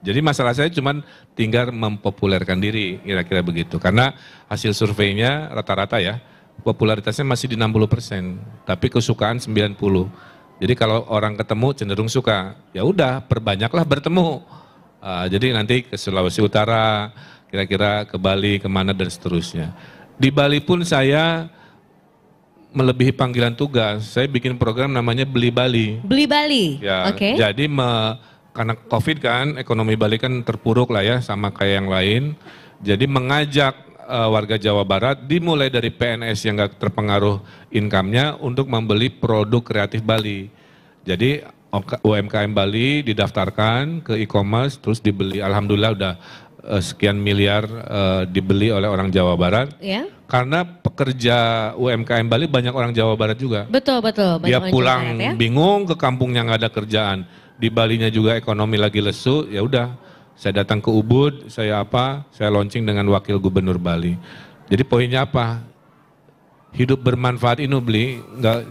Jadi masalah saya cuma tinggal mempopulerkan diri kira-kira begitu. Karena hasil surveinya rata-rata ya, popularitasnya masih di 60%, tapi kesukaan 90%. Jadi kalau orang ketemu cenderung suka, ya udah perbanyaklah bertemu. Jadi nanti ke Sulawesi Utara, kira-kira ke Bali, kemana dan seterusnya. Di Bali pun saya melebihi panggilan tugas. Saya bikin program namanya Beli Bali. Beli Bali, ya, oke. Jadi karena COVID kan, ekonomi Bali kan terpuruk lah ya, sama kayak yang lain. Jadi mengajak warga Jawa Barat dimulai dari PNS yang nggak terpengaruh income-nya untuk membeli produk kreatif Bali. Jadi UMKM Bali didaftarkan ke e-commerce terus dibeli. Alhamdulillah udah sekian miliar dibeli oleh orang Jawa Barat. Ya. Karena pekerja UMKM Bali banyak orang Jawa Barat juga. Betul. Dia pulang bingung ke kampungnya nggak ada kerjaan. di Balinya juga ekonomi lagi lesu, ya udah saya datang ke Ubud, saya launching dengan wakil gubernur Bali. Jadi poinnya apa? Hidup bermanfaat ini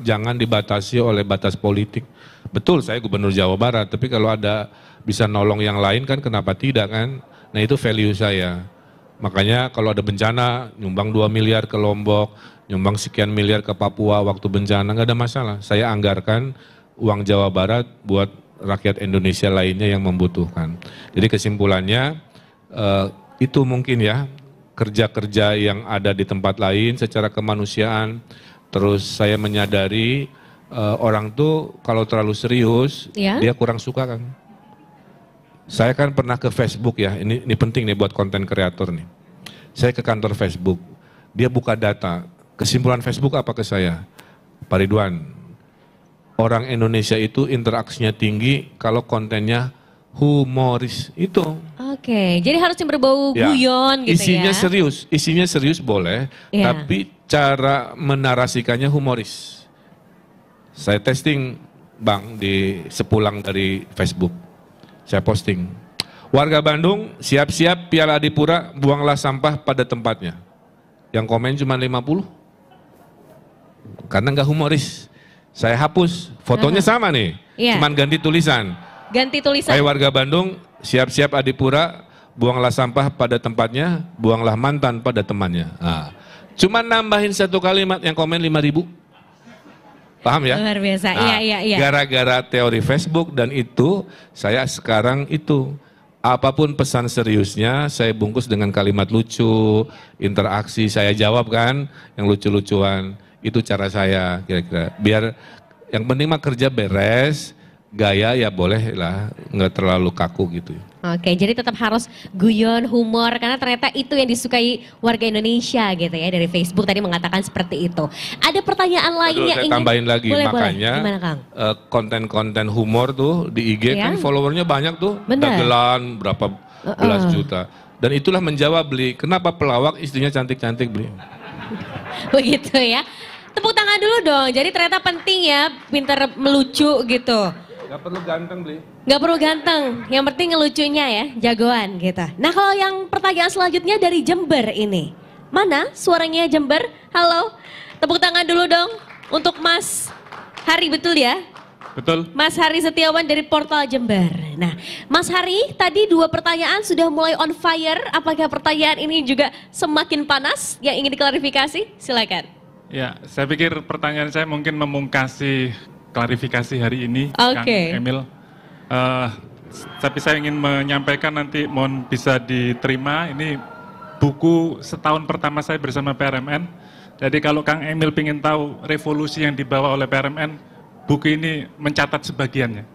jangan dibatasi oleh batas politik. Betul saya gubernur Jawa Barat, tapi kalau ada bisa nolong yang lain kan kenapa tidak kan? Nah itu value saya. Makanya kalau ada bencana, nyumbang 2 miliar ke Lombok, nyumbang sekian miliar ke Papua waktu bencana, nggak ada masalah. Saya anggarkan uang Jawa Barat buat rakyat Indonesia lainnya yang membutuhkan. Jadi kesimpulannya, itu mungkin ya, kerja-kerja yang ada di tempat lain secara kemanusiaan. Terus saya menyadari orang tuh kalau terlalu serius, dia kurang suka kan. Saya kan pernah ke Facebook ya, ini penting nih buat konten kreator nih. Saya ke kantor Facebook, dia buka data, kesimpulan Facebook apa ke saya? Pak Ridwan, orang Indonesia itu interaksinya tinggi kalau kontennya humoris itu. Oke, jadi harus yang berbau guyon gitu isinya ya. Isinya serius boleh, tapi cara menarasikannya humoris. Saya testing Bang di sepulang dari Facebook. Saya posting, warga Bandung siap-siap Piala Adipura, buanglah sampah pada tempatnya. Yang komen cuma 50, karena nggak humoris. Saya hapus, fotonya sama nih, cuman ganti tulisan. Ganti tulisan. Hai warga Bandung, siap-siap Adipura, buanglah sampah pada tempatnya, buanglah mantan pada temannya. Nah, cuman nambahin satu kalimat yang komen 5.000. Paham ya? Luar biasa, nah, iya. Gara-gara teori Facebook dan itu, saya sekarang apapun pesan seriusnya, saya bungkus dengan kalimat lucu, interaksi, saya jawab kan, yang lucu-lucuan. Itu cara saya kira-kira. Biar yang penting mah kerja beres, gaya ya boleh lah, nggak terlalu kaku gitu. Oke, jadi tetap harus guyon, humor, karena ternyata itu yang disukai warga Indonesia gitu ya, dari Facebook tadi mengatakan seperti itu. Ada pertanyaan lainnya saya tambahin lagi, makanya gimana, Kang? Konten-konten humor tuh di IG kan followernya banyak tuh, dagelan berapa belas juta. Dan itulah menjawab beli, kenapa pelawak istrinya cantik-cantik beli. Begitu ya. Tepuk tangan dulu dong, jadi ternyata penting ya, pintar melucu gitu. Gak perlu ganteng beli. Gak perlu ganteng, yang penting ngelucunya ya, jagoan gitu. Nah kalau yang pertanyaan selanjutnya dari Jember ini. Mana suaranya Jember? Halo, tepuk tangan dulu dong untuk Mas Hari, betul ya? Betul. Mas Hari Setiawan dari Portal Jember. Nah Mas Hari, tadi 2 pertanyaan sudah mulai on fire. Apakah pertanyaan ini juga semakin panas yang ingin diklarifikasi? Silakan. Ya, saya pikir pertanyaan saya mungkin memungkasi klarifikasi hari ini, Kang Emil. Tapi saya ingin menyampaikan nanti, mohon bisa diterima, ini buku setahun pertama saya bersama PRMN. Jadi kalau Kang Emil ingin tahu revolusi yang dibawa oleh PRMN, buku ini mencatat sebagiannya.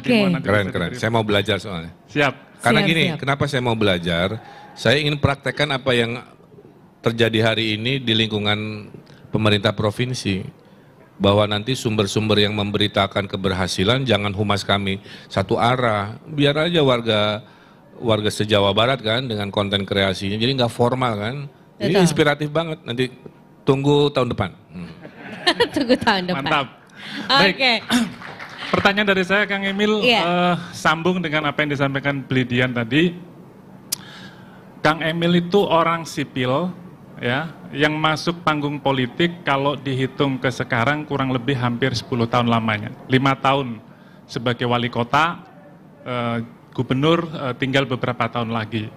Keren. Saya mau belajar soalnya. Siap. Karena gini, kenapa saya mau belajar? Saya ingin praktekkan apa yang terjadi hari ini di lingkungan pemerintah provinsi. Bahwa nanti sumber-sumber yang memberitakan keberhasilan jangan humas kami satu arah, biar aja warga se-Jawa Barat kan dengan konten kreasinya, jadi nggak formal kan. Ini inspiratif banget, nanti tunggu tahun depan. Tunggu tahun depan. Mantap. Oke. Pertanyaan dari saya Kang Emil, sambung dengan apa yang disampaikan Blidian tadi. Kang Emil itu orang sipil ya, yang masuk panggung politik kalau dihitung ke sekarang kurang lebih hampir 10 tahun lamanya. 5 tahun sebagai wali kota, gubernur tinggal beberapa tahun lagi.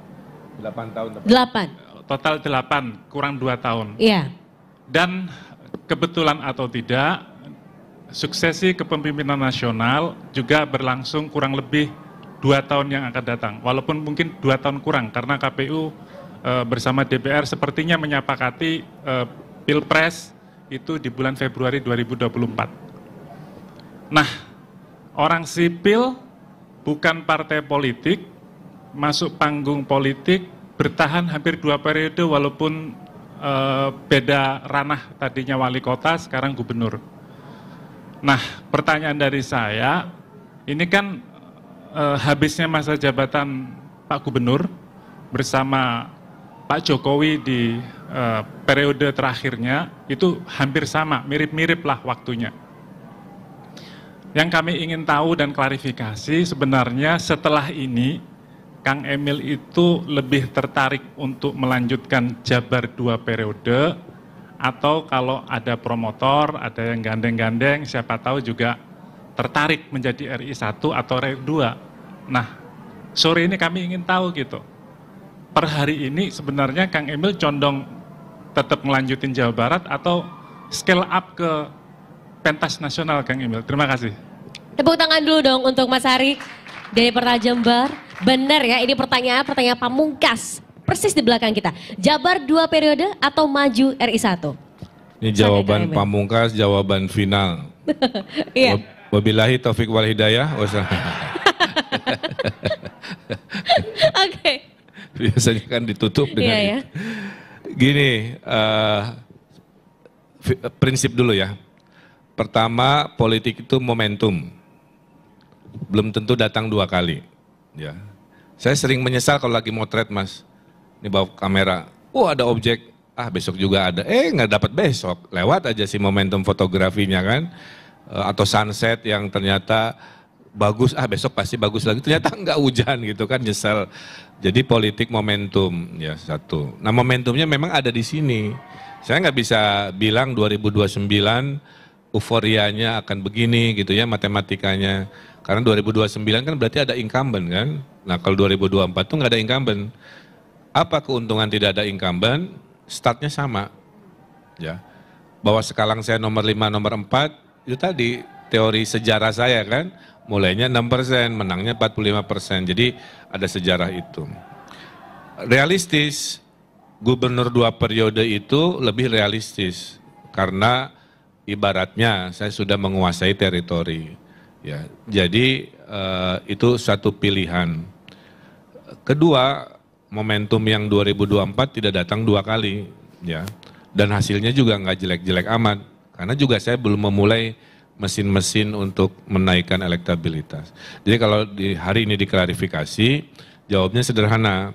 8 tahun. 8. Total 8, kurang 2 tahun. Iya. Dan kebetulan atau tidak, suksesi kepemimpinan nasional juga berlangsung kurang lebih 2 tahun yang akan datang. Walaupun mungkin 2 tahun kurang, karena KPU bersama DPR sepertinya menyepakati Pilpres itu di bulan Februari 2024. Nah, orang sipil bukan partai politik, masuk panggung politik, bertahan hampir 2 periode walaupun beda ranah, tadinya wali kota, sekarang gubernur. Nah, pertanyaan dari saya, ini kan habisnya masa jabatan Pak Gubernur bersama Pak Jokowi di periode terakhirnya itu hampir sama, mirip-mirip lah waktunya. Yang kami ingin tahu dan klarifikasi sebenarnya setelah ini Kang Emil itu lebih tertarik untuk melanjutkan Jabar 2 periode atau kalau ada promotor, ada yang gandeng-gandeng, siapa tahu juga tertarik menjadi RI 1 atau RI 2. Nah, sore ini kami ingin tahu gitu. Per hari ini sebenarnya Kang Emil condong tetap melanjutin Jawa Barat atau scale up ke pentas nasional Kang Emil. Terima kasih. Tepuk tangan dulu dong untuk Mas Hari dari Perta Jember. Benar ya, ini pertanyaan pamungkas. Persis di belakang kita. Jabar 2 periode atau maju RI 1? Ini jawaban pamungkas, jawaban final. Iya. Wabillahi taufik wal hidayah. Oke. Biasanya kan ditutup dengan itu. Gini, prinsip dulu ya. Pertama, politik itu momentum. Belum tentu datang 2 kali. Ya. Saya sering menyesal kalau lagi motret Mas. Ini bawa kamera, ada objek, besok juga ada. Nggak dapat besok, lewat aja sih momentum fotografinya kan. Atau sunset yang ternyata bagus, besok pasti bagus lagi. Ternyata nggak hujan gitu kan, nyesel. Jadi politik momentum, ya satu. Nah momentumnya memang ada di sini. Saya nggak bisa bilang 2029 euforianya akan begini gitu ya matematikanya. Karena 2029 kan berarti ada incumbent kan. Nah kalau 2024 tuh nggak ada incumbent. Apa keuntungan tidak ada incumbent? Startnya sama. Ya. Bahwa sekarang saya nomor 5, nomor 4, itu tadi teori sejarah saya kan. Mulainya 6%, menangnya 45%. Jadi ada sejarah itu. Realistis, gubernur 2 periode itu lebih realistis. Karena ibaratnya saya sudah menguasai teritori. Ya, jadi itu satu pilihan. Kedua, momentum yang 2024 tidak datang 2 kali, ya. Dan hasilnya juga nggak jelek-jelek amat, karena juga saya belum memulai mesin-mesin untuk menaikkan elektabilitas. Jadi kalau di hari ini diklarifikasi, jawabnya sederhana,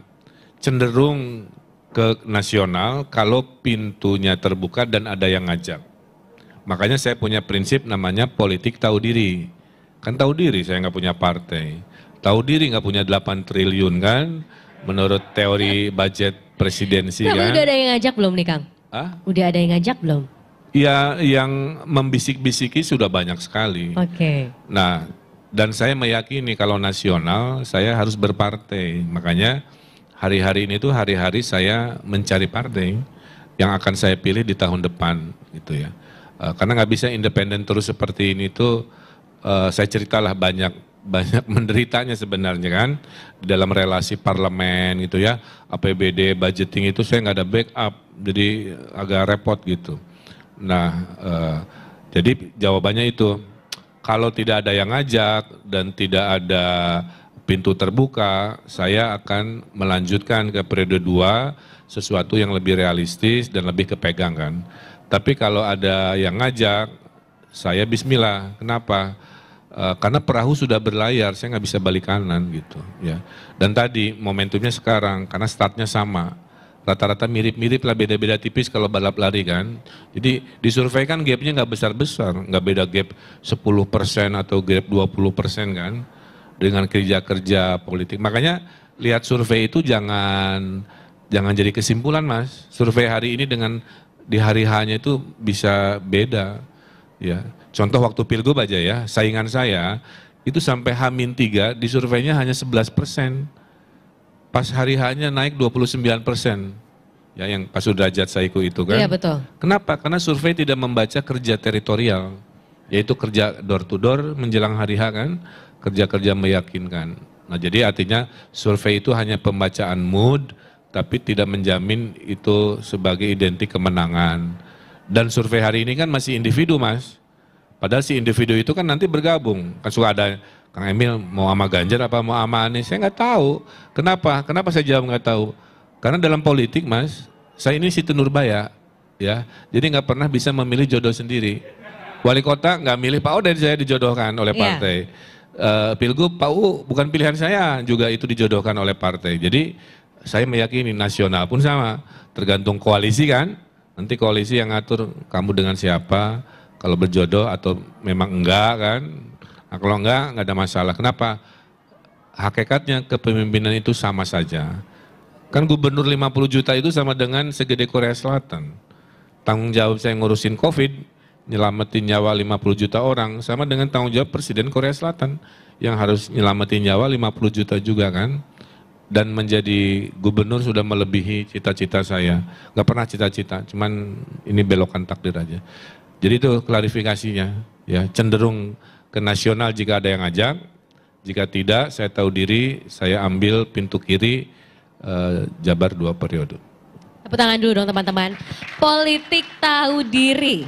cenderung ke nasional kalau pintunya terbuka dan ada yang ngajak. Makanya saya punya prinsip namanya politik tahu diri. Kan tahu diri saya nggak punya partai. Tahu diri nggak punya 8 triliun kan, menurut teori budget presidensi kan. Udah ada yang ngajak belum nih Kang? Udah ada yang ngajak belum? Ya yang membisik-bisiki sudah banyak sekali. Oke. Nah dan saya meyakini kalau nasional saya harus berpartai. Makanya hari-hari ini tuh hari-hari saya mencari partai yang akan saya pilih di tahun depan gitu ya. Karena nggak bisa independen terus seperti ini tuh. Saya ceritalah banyak menderitanya sebenarnya kan dalam relasi parlemen gitu ya, APBD budgeting itu saya nggak ada backup, jadi agak repot gitu. Nah jadi jawabannya itu kalau tidak ada yang ngajak dan tidak ada pintu terbuka, saya akan melanjutkan ke periode 2 sesuatu yang lebih realistis dan lebih kepegang kan. Tapi kalau ada yang ngajak, saya bismillah. Kenapa? Karena perahu sudah berlayar, saya nggak bisa balik kanan gitu ya. Dan tadi momentumnya sekarang karena startnya sama, rata-rata mirip-mirip lah, beda-beda tipis kalau balap lari kan. Jadi disurvei kan gapnya nggak besar-besar, nggak beda gap 10% atau gap 20% kan dengan kerja-kerja politik. Makanya lihat survei itu jangan jadi kesimpulan Mas. Survei hari ini dengan di hari H-nya itu bisa beda ya. Contoh waktu Pilgub aja ya, saingan saya itu sampai H-3 di surveinya hanya 11%. Pas hari H-nya naik 29%. Ya yang Pak Sudrajat Saiku itu kan. Iya betul. Kenapa? Karena survei tidak membaca kerja teritorial. Yaitu kerja door to door menjelang hari H kan, kerja-kerja meyakinkan. Nah jadi artinya survei itu hanya pembacaan mood, tapi tidak menjamin itu sebagai identik kemenangan. Dan survei hari ini kan masih individu Mas. Padahal si individu itu kan nanti bergabung. Kan suka ada Kang Emil mau sama Ganjar apa mau sama Anies. Saya nggak tahu. Kenapa? Kenapa saya jawab nggak tahu? Karena dalam politik Mas, saya ini Siti Nurbaya. Ya, jadi nggak pernah bisa memilih jodoh sendiri. Wali kota nggak milih Pak O, dari saya dijodohkan oleh partai. Pilgub Pak U bukan pilihan saya, juga itu dijodohkan oleh partai. Jadi saya meyakini nasional pun sama. Tergantung koalisi kan. Nanti koalisi yang ngatur kamu dengan siapa. Kalau berjodoh atau memang enggak kan, Nah, kalau enggak ada masalah. Kenapa? Hakikatnya kepemimpinan itu sama saja. Kan gubernur 50 juta itu sama dengan segede Korea Selatan. Tanggung jawab saya ngurusin COVID, nyelamatin nyawa 50 juta orang, sama dengan tanggung jawab Presiden Korea Selatan yang harus nyelamatin nyawa 50 juta juga kan. Dan menjadi gubernur sudah melebihi cita-cita saya. Nggak pernah cita-cita, cuman ini belokan takdir aja. Jadi itu klarifikasinya, ya cenderung ke nasional jika ada yang ngajak, jika tidak saya tahu diri, saya ambil pintu kiri, Jabar 2 periode. Tepuk tangan dulu dong teman-teman. Politik tahu diri.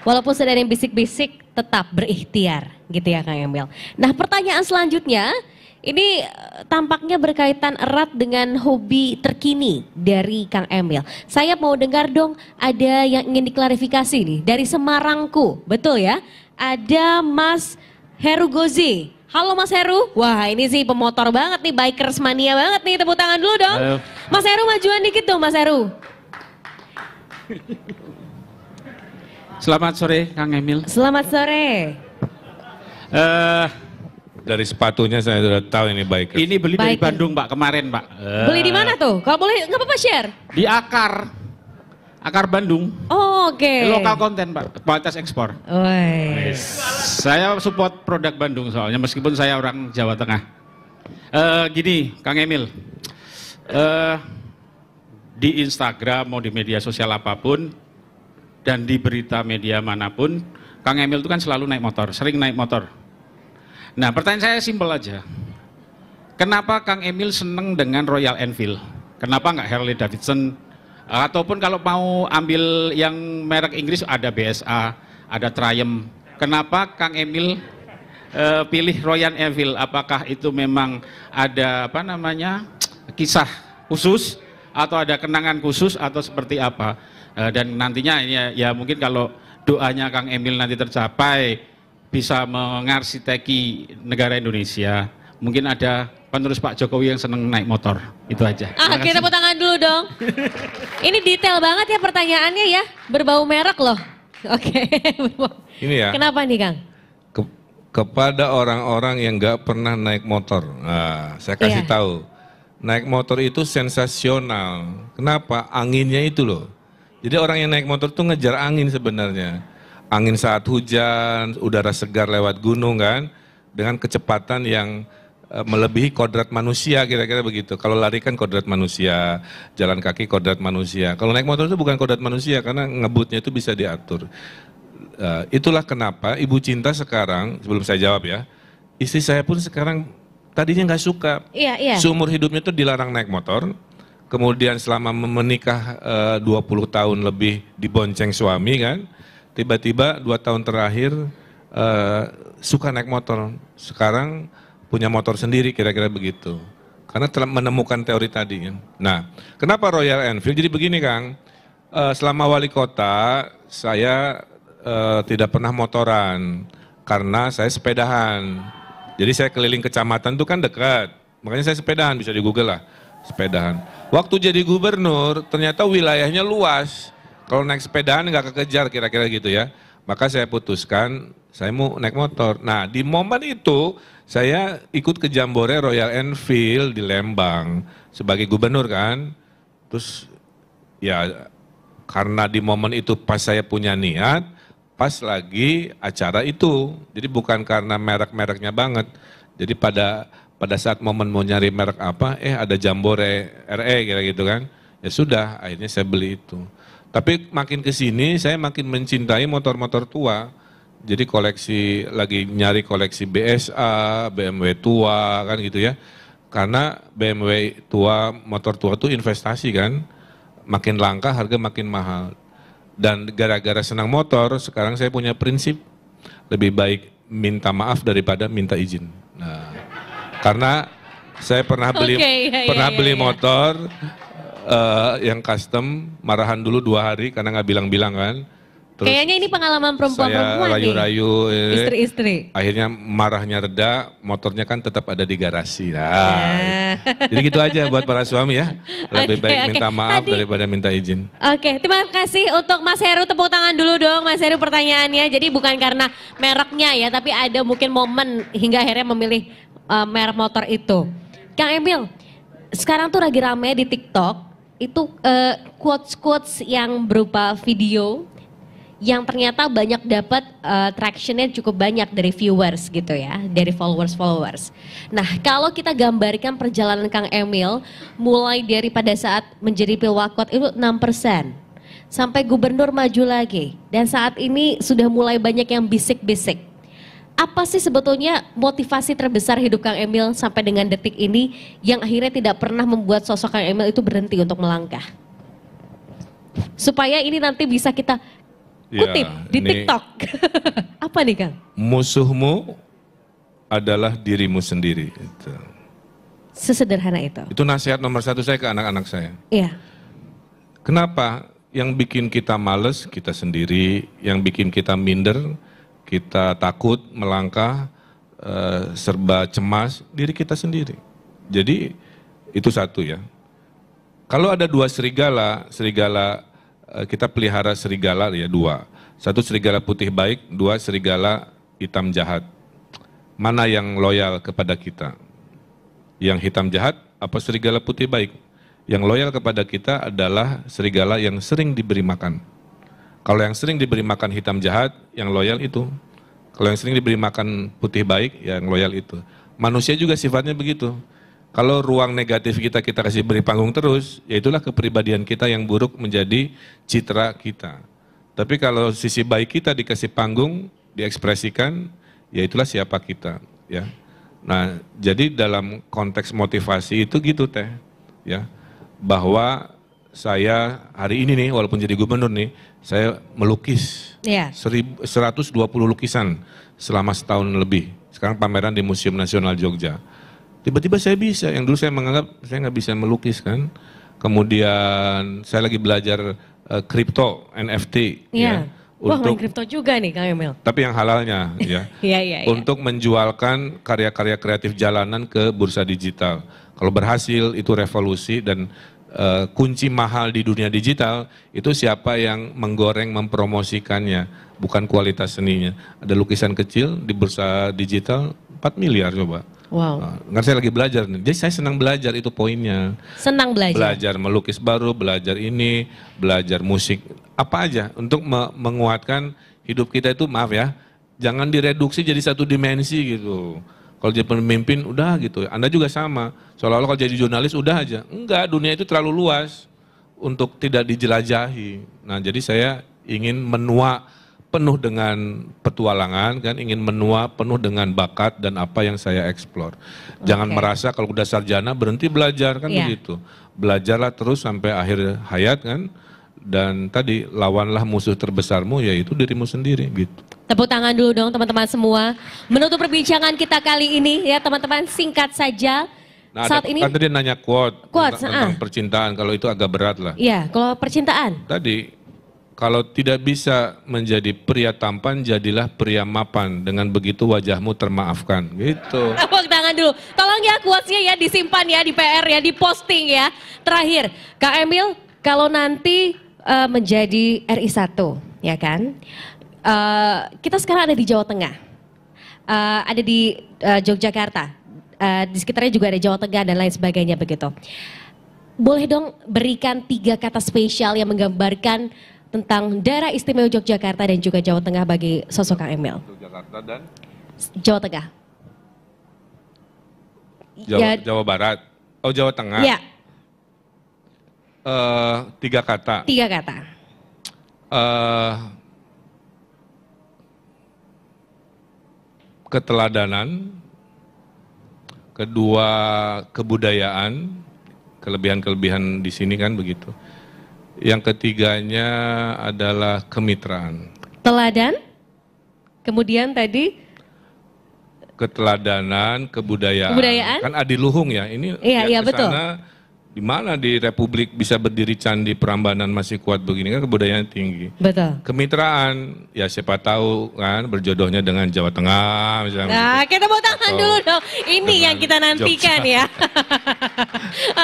Walaupun sudah ada yang bisik-bisik, tetap berikhtiar gitu ya Kang Emil. Nah pertanyaan selanjutnya, ini tampaknya berkaitan erat dengan hobi terkini dari Kang Emil. Saya mau dengar dong, ada yang ingin diklarifikasi nih dari Semarangku, betul ya? Ada Mas Heru Gozi. Halo Mas Heru, wah ini sih pemotor banget nih, bikers mania banget nih, tepuk tangan dulu dong. Halo. Mas Heru majuan dikit dong Mas Heru. Selamat sore Kang Emil. Selamat sore. Dari sepatunya saya sudah tahu ini bikers. Ini beli dari Bandung Pak, kemarin Pak. Beli di mana tuh? Kalau boleh nggak apa-apa share. Di Akar Bandung. Oh, oke. Lokal konten Pak, kualitas ekspor. Saya support produk Bandung soalnya meskipun saya orang Jawa Tengah. Gini Kang Emil, di Instagram mau di media sosial apapun dan di berita media manapun, Kang Emil itu kan selalu naik motor, sering naik motor. Nah pertanyaan saya simpel aja, kenapa Kang Emil seneng dengan Royal Enfield? Kenapa nggak Harley Davidson? Ataupun kalau mau ambil yang merek Inggris ada BSA, ada Triumph. Kenapa Kang Emil pilih Royal Enfield? Apakah itu memang ada apa namanya kisah khusus atau ada kenangan khusus atau seperti apa? Dan nantinya ya mungkin kalau doanya Kang Emil nanti tercapai bisa mengarsiteki negara Indonesia. Mungkin ada penerus Pak Jokowi yang seneng naik motor, itu aja. Kita tepuk tangan dulu dong. Ini detail banget ya pertanyaannya ya, berbau merek loh. Oke. Ini ya. Kenapa nih Kang? Kepada orang-orang yang nggak pernah naik motor, nah, saya kasih tahu, naik motor itu sensasional. Kenapa? Anginnya itu loh. Jadi orang yang naik motor tuh ngejar angin sebenarnya. Angin saat hujan, udara segar lewat gunung kan, dengan kecepatan yang melebihi kodrat manusia, kira-kira begitu. Kalau lari kan kodrat manusia, jalan kaki kodrat manusia. Kalau naik motor itu bukan kodrat manusia karena ngebutnya itu bisa diatur. Itulah kenapa Ibu Cinta sekarang, sebelum saya jawab ya, istri saya pun sekarang tadinya nggak suka. Seumur hidupnya itu dilarang naik motor. Kemudian selama menikah 20 tahun lebih dibonceng suami kan, tiba-tiba 2 tahun terakhir suka naik motor. Sekarang punya motor sendiri, kira-kira begitu. Karena telah menemukan teori tadi. Nah, kenapa Royal Enfield? Jadi begini Kang, selama wali kota saya tidak pernah motoran karena saya sepedahan. Jadi saya keliling kecamatan itu kan dekat, makanya saya sepedahan, bisa di Google lah, sepedahan. Waktu jadi gubernur ternyata wilayahnya luas, kalau naik sepedahan nggak kekejar, kira-kira gitu ya. Maka saya putuskan saya mau naik motor. Nah di momen itu saya ikut ke Jambore Royal Enfield di Lembang sebagai gubernur kan. Terus ya karena di momen itu pas saya punya niat, pas lagi acara itu. Jadi bukan karena merek-mereknya banget. Jadi pada saat momen mau nyari merek apa, ada Jambore RE kira gitu kan. Ya sudah, akhirnya saya beli itu. Tapi makin ke sini saya makin mencintai motor-motor tua. Jadi lagi nyari koleksi BSA, BMW tua kan gitu ya. Karena BMW tua, motor tua itu investasi kan. Makin langka harga makin mahal. Dan gara-gara senang motor sekarang saya punya prinsip lebih baik minta maaf daripada minta izin. Nah, karena saya pernah beli motor yang custom, marahan dulu 2 hari karena nggak bilang-bilang kan. Kayaknya ini pengalaman perempuan-perempuan nih. Saya rayu-rayu, istri-istri. Akhirnya marahnya reda, motornya kan tetap ada di garasi. Nah, jadi gitu aja buat para suami ya. Lebih baik minta maaf daripada minta izin. Oke, terima kasih untuk Mas Heru, tepuk tangan dulu dong Mas Heru pertanyaannya. Jadi bukan karena mereknya ya, tapi ada mungkin momen hingga akhirnya memilih merek motor itu. Kang Emil, sekarang tuh lagi rame di TikTok, itu quotes-quotes yang berupa video yang ternyata banyak dapat tractionnya cukup banyak dari viewers gitu ya, dari followers. Nah, kalau kita gambarkan perjalanan Kang Emil mulai dari pada saat menjadi pilwakot itu 6%, sampai gubernur maju lagi, dan saat ini sudah mulai banyak yang bisik-bisik. Apa sih sebetulnya motivasi terbesar hidup Kang Emil sampai dengan detik ini yang akhirnya tidak pernah membuat sosok Kang Emil itu berhenti untuk melangkah? Supaya ini nanti bisa kita kutip di TikTok. Apa nih Kang? Musuhmu adalah dirimu sendiri. Sesederhana itu. Itu nasihat nomor 1 saya ke anak-anak saya. Iya. Kenapa? Yang bikin kita males, kita sendiri. Yang bikin kita minder, kita takut melangkah, serba cemas, diri kita sendiri. Jadi itu satu ya. Kalau ada 2 serigala kita pelihara serigala ya 2. 1 serigala putih baik, 2 serigala hitam jahat. Mana yang loyal kepada kita? Yang hitam jahat apa serigala putih baik? Yang loyal kepada kita adalah serigala yang sering diberi makan. Kalau yang sering diberi makan hitam jahat, yang loyal itu. Kalau yang sering diberi makan putih baik, yang loyal itu. Manusia juga sifatnya begitu. Kalau ruang negatif kita kasih beri panggung terus, ya itulah kepribadian kita yang buruk menjadi citra kita. Tapi kalau sisi baik kita dikasih panggung, diekspresikan, ya itulah siapa kita. Ya. Nah, jadi dalam konteks motivasi itu gitu Teh, ya, bahwa saya hari ini nih, walaupun jadi gubernur nih, saya melukis 120 lukisan selama setahun lebih. Sekarang pameran di Museum Nasional Jogja. Tiba-tiba saya bisa, yang dulu saya menganggap saya nggak bisa melukis kan. Kemudian saya lagi belajar kripto, NFT. Iya. Wah, main kripto juga nih Kang Emil. Tapi yang halalnya ya. Iya. Untuk menjualkan karya-karya kreatif jalanan ke bursa digital. Kalau berhasil itu revolusi dan kunci mahal di dunia digital itu siapa yang menggoreng, mempromosikannya, bukan kualitas seninya. Ada lukisan kecil di bursa digital 4 miliar coba. Wow. Nah, saya lagi belajar nih, jadi saya senang belajar, itu poinnya. Senang belajar? Belajar melukis baru, belajar ini, belajar musik, apa aja untuk menguatkan hidup kita itu, maaf ya, jangan direduksi jadi satu dimensi gitu. Kalau jadi pemimpin udah gitu, Anda juga sama, seolah-olah kalau jadi jurnalis udah aja. Enggak, dunia itu terlalu luas untuk tidak dijelajahi. Nah jadi saya ingin menua penuh dengan petualangan, kan, ingin menua penuh dengan bakat dan apa yang saya eksplor. Jangan merasa kalau udah sarjana berhenti belajar, kan begitu. Belajarlah terus sampai akhir hayat kan, dan tadi lawanlah musuh terbesarmu yaitu dirimu sendiri gitu. Tepuk tangan dulu dong teman-teman semua. Menutup perbincangan kita kali ini ya teman-teman, singkat saja. Nah, saat ini kan tadi nanya quote tentang percintaan, kalau itu agak berat lah. Iya, kalau percintaan. Tadi kalau tidak bisa menjadi pria tampan, jadilah pria mapan. Dengan begitu wajahmu termaafkan. Gitu. Tepuk tangan dulu. Tolong ya quotes-nya ya disimpan ya di PR ya, di posting ya. Terakhir, Kak Emil, kalau nanti menjadi RI1, ya kan? Kita sekarang ada di Jawa Tengah. Ada di Yogyakarta. Di sekitarnya juga ada Jawa Tengah dan lain sebagainya begitu. Boleh dong berikan 3 kata spesial yang menggambarkan tentang daerah istimewa Yogyakarta dan juga Jawa Tengah bagi sosok Kang Emil. Yogyakarta dan Jawa Tengah. Jawa Barat. Oh, Jawa Tengah. Iya. 3 kata. 3 kata. Keteladanan, kedua kebudayaan, kelebihan-kelebihan di sini kan begitu. Yang ketiganya adalah kemitraan. Teladan, kemudian tadi? Keteladanan, kebudayaan. Kan adiluhung ya, ini iya, ke betul. sana Di mana di Republik bisa berdiri candi Prambanan masih kuat begini, kan kebudayaan tinggi. Betul. Kemitraan, ya siapa tahu kan berjodohnya dengan Jawa Tengah misalnya. Nah, kita mau tangan dulu dong. Ini yang kita nantikan Jogja. ya.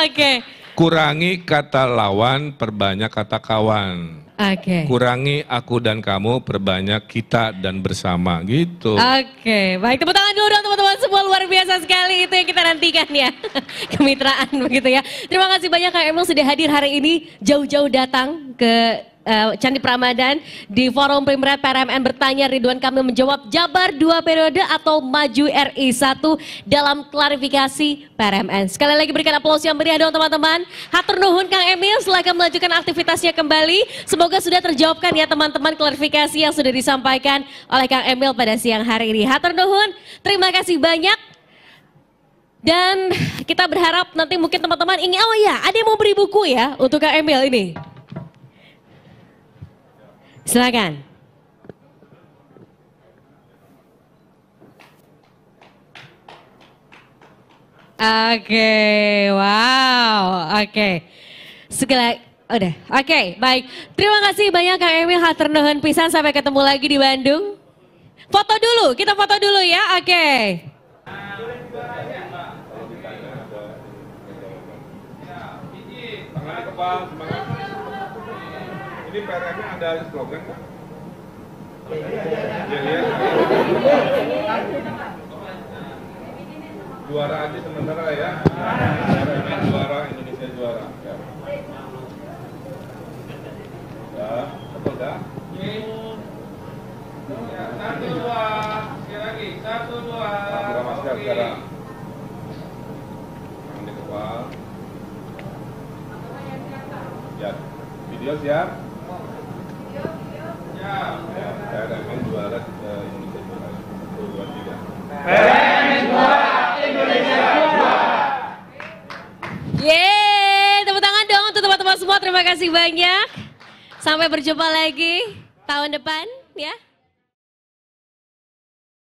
Oke. Kurangi kata lawan, perbanyak kata kawan. Oke. Kurangi aku dan kamu, perbanyak kita dan bersama, gitu. Oke, baik, tepuk tangan dulu dong teman-teman semua, luar biasa sekali itu yang kita nantikan ya. Kemitraan begitu ya. Terima kasih banyak Kang Emil sudah hadir hari ini, jauh-jauh datang ke Candi Prambanan di forum Primret PRMN bertanya, Ridwan Kamil menjawab Jabar 2 periode atau maju RI 1 dalam klarifikasi PRMN. Sekali lagi berikan aplaus yang meriah dong teman-teman. Hatur nuhun Kang Emil, silakan melanjutkan aktivitasnya kembali. Semoga sudah terjawabkan ya teman-teman klarifikasi yang sudah disampaikan oleh Kang Emil pada siang hari ini. Hatur nuhun, terima kasih banyak. Dan kita berharap nanti mungkin teman-teman ingin, oh ya ada yang mau beri buku ya untuk Kang Emil ini. Silakan. Oke, wow, oke. Segala, udah, oke, baik. Terima kasih banyak Kang Emil, hatur nuhun pisan, sampai ketemu lagi di Bandung. Foto dulu, kita foto dulu ya, oke. Ini PRM-nya ada slogan kan? Juara aja sementara ya. Juara, Indonesia juara. Ya, betul dah. Satu dua, sekali lagi, satu dua. Buka masker sekarang. Tangan di kepala. Ya, video siap. PRMN juara Indonesia juara. 1, 2, 3. PRMN juara Indonesia juara. Yeay, tepuk tangan dong untuk teman-teman semua. Terima kasih banyak. Sampai berjumpa lagi tahun depan ya.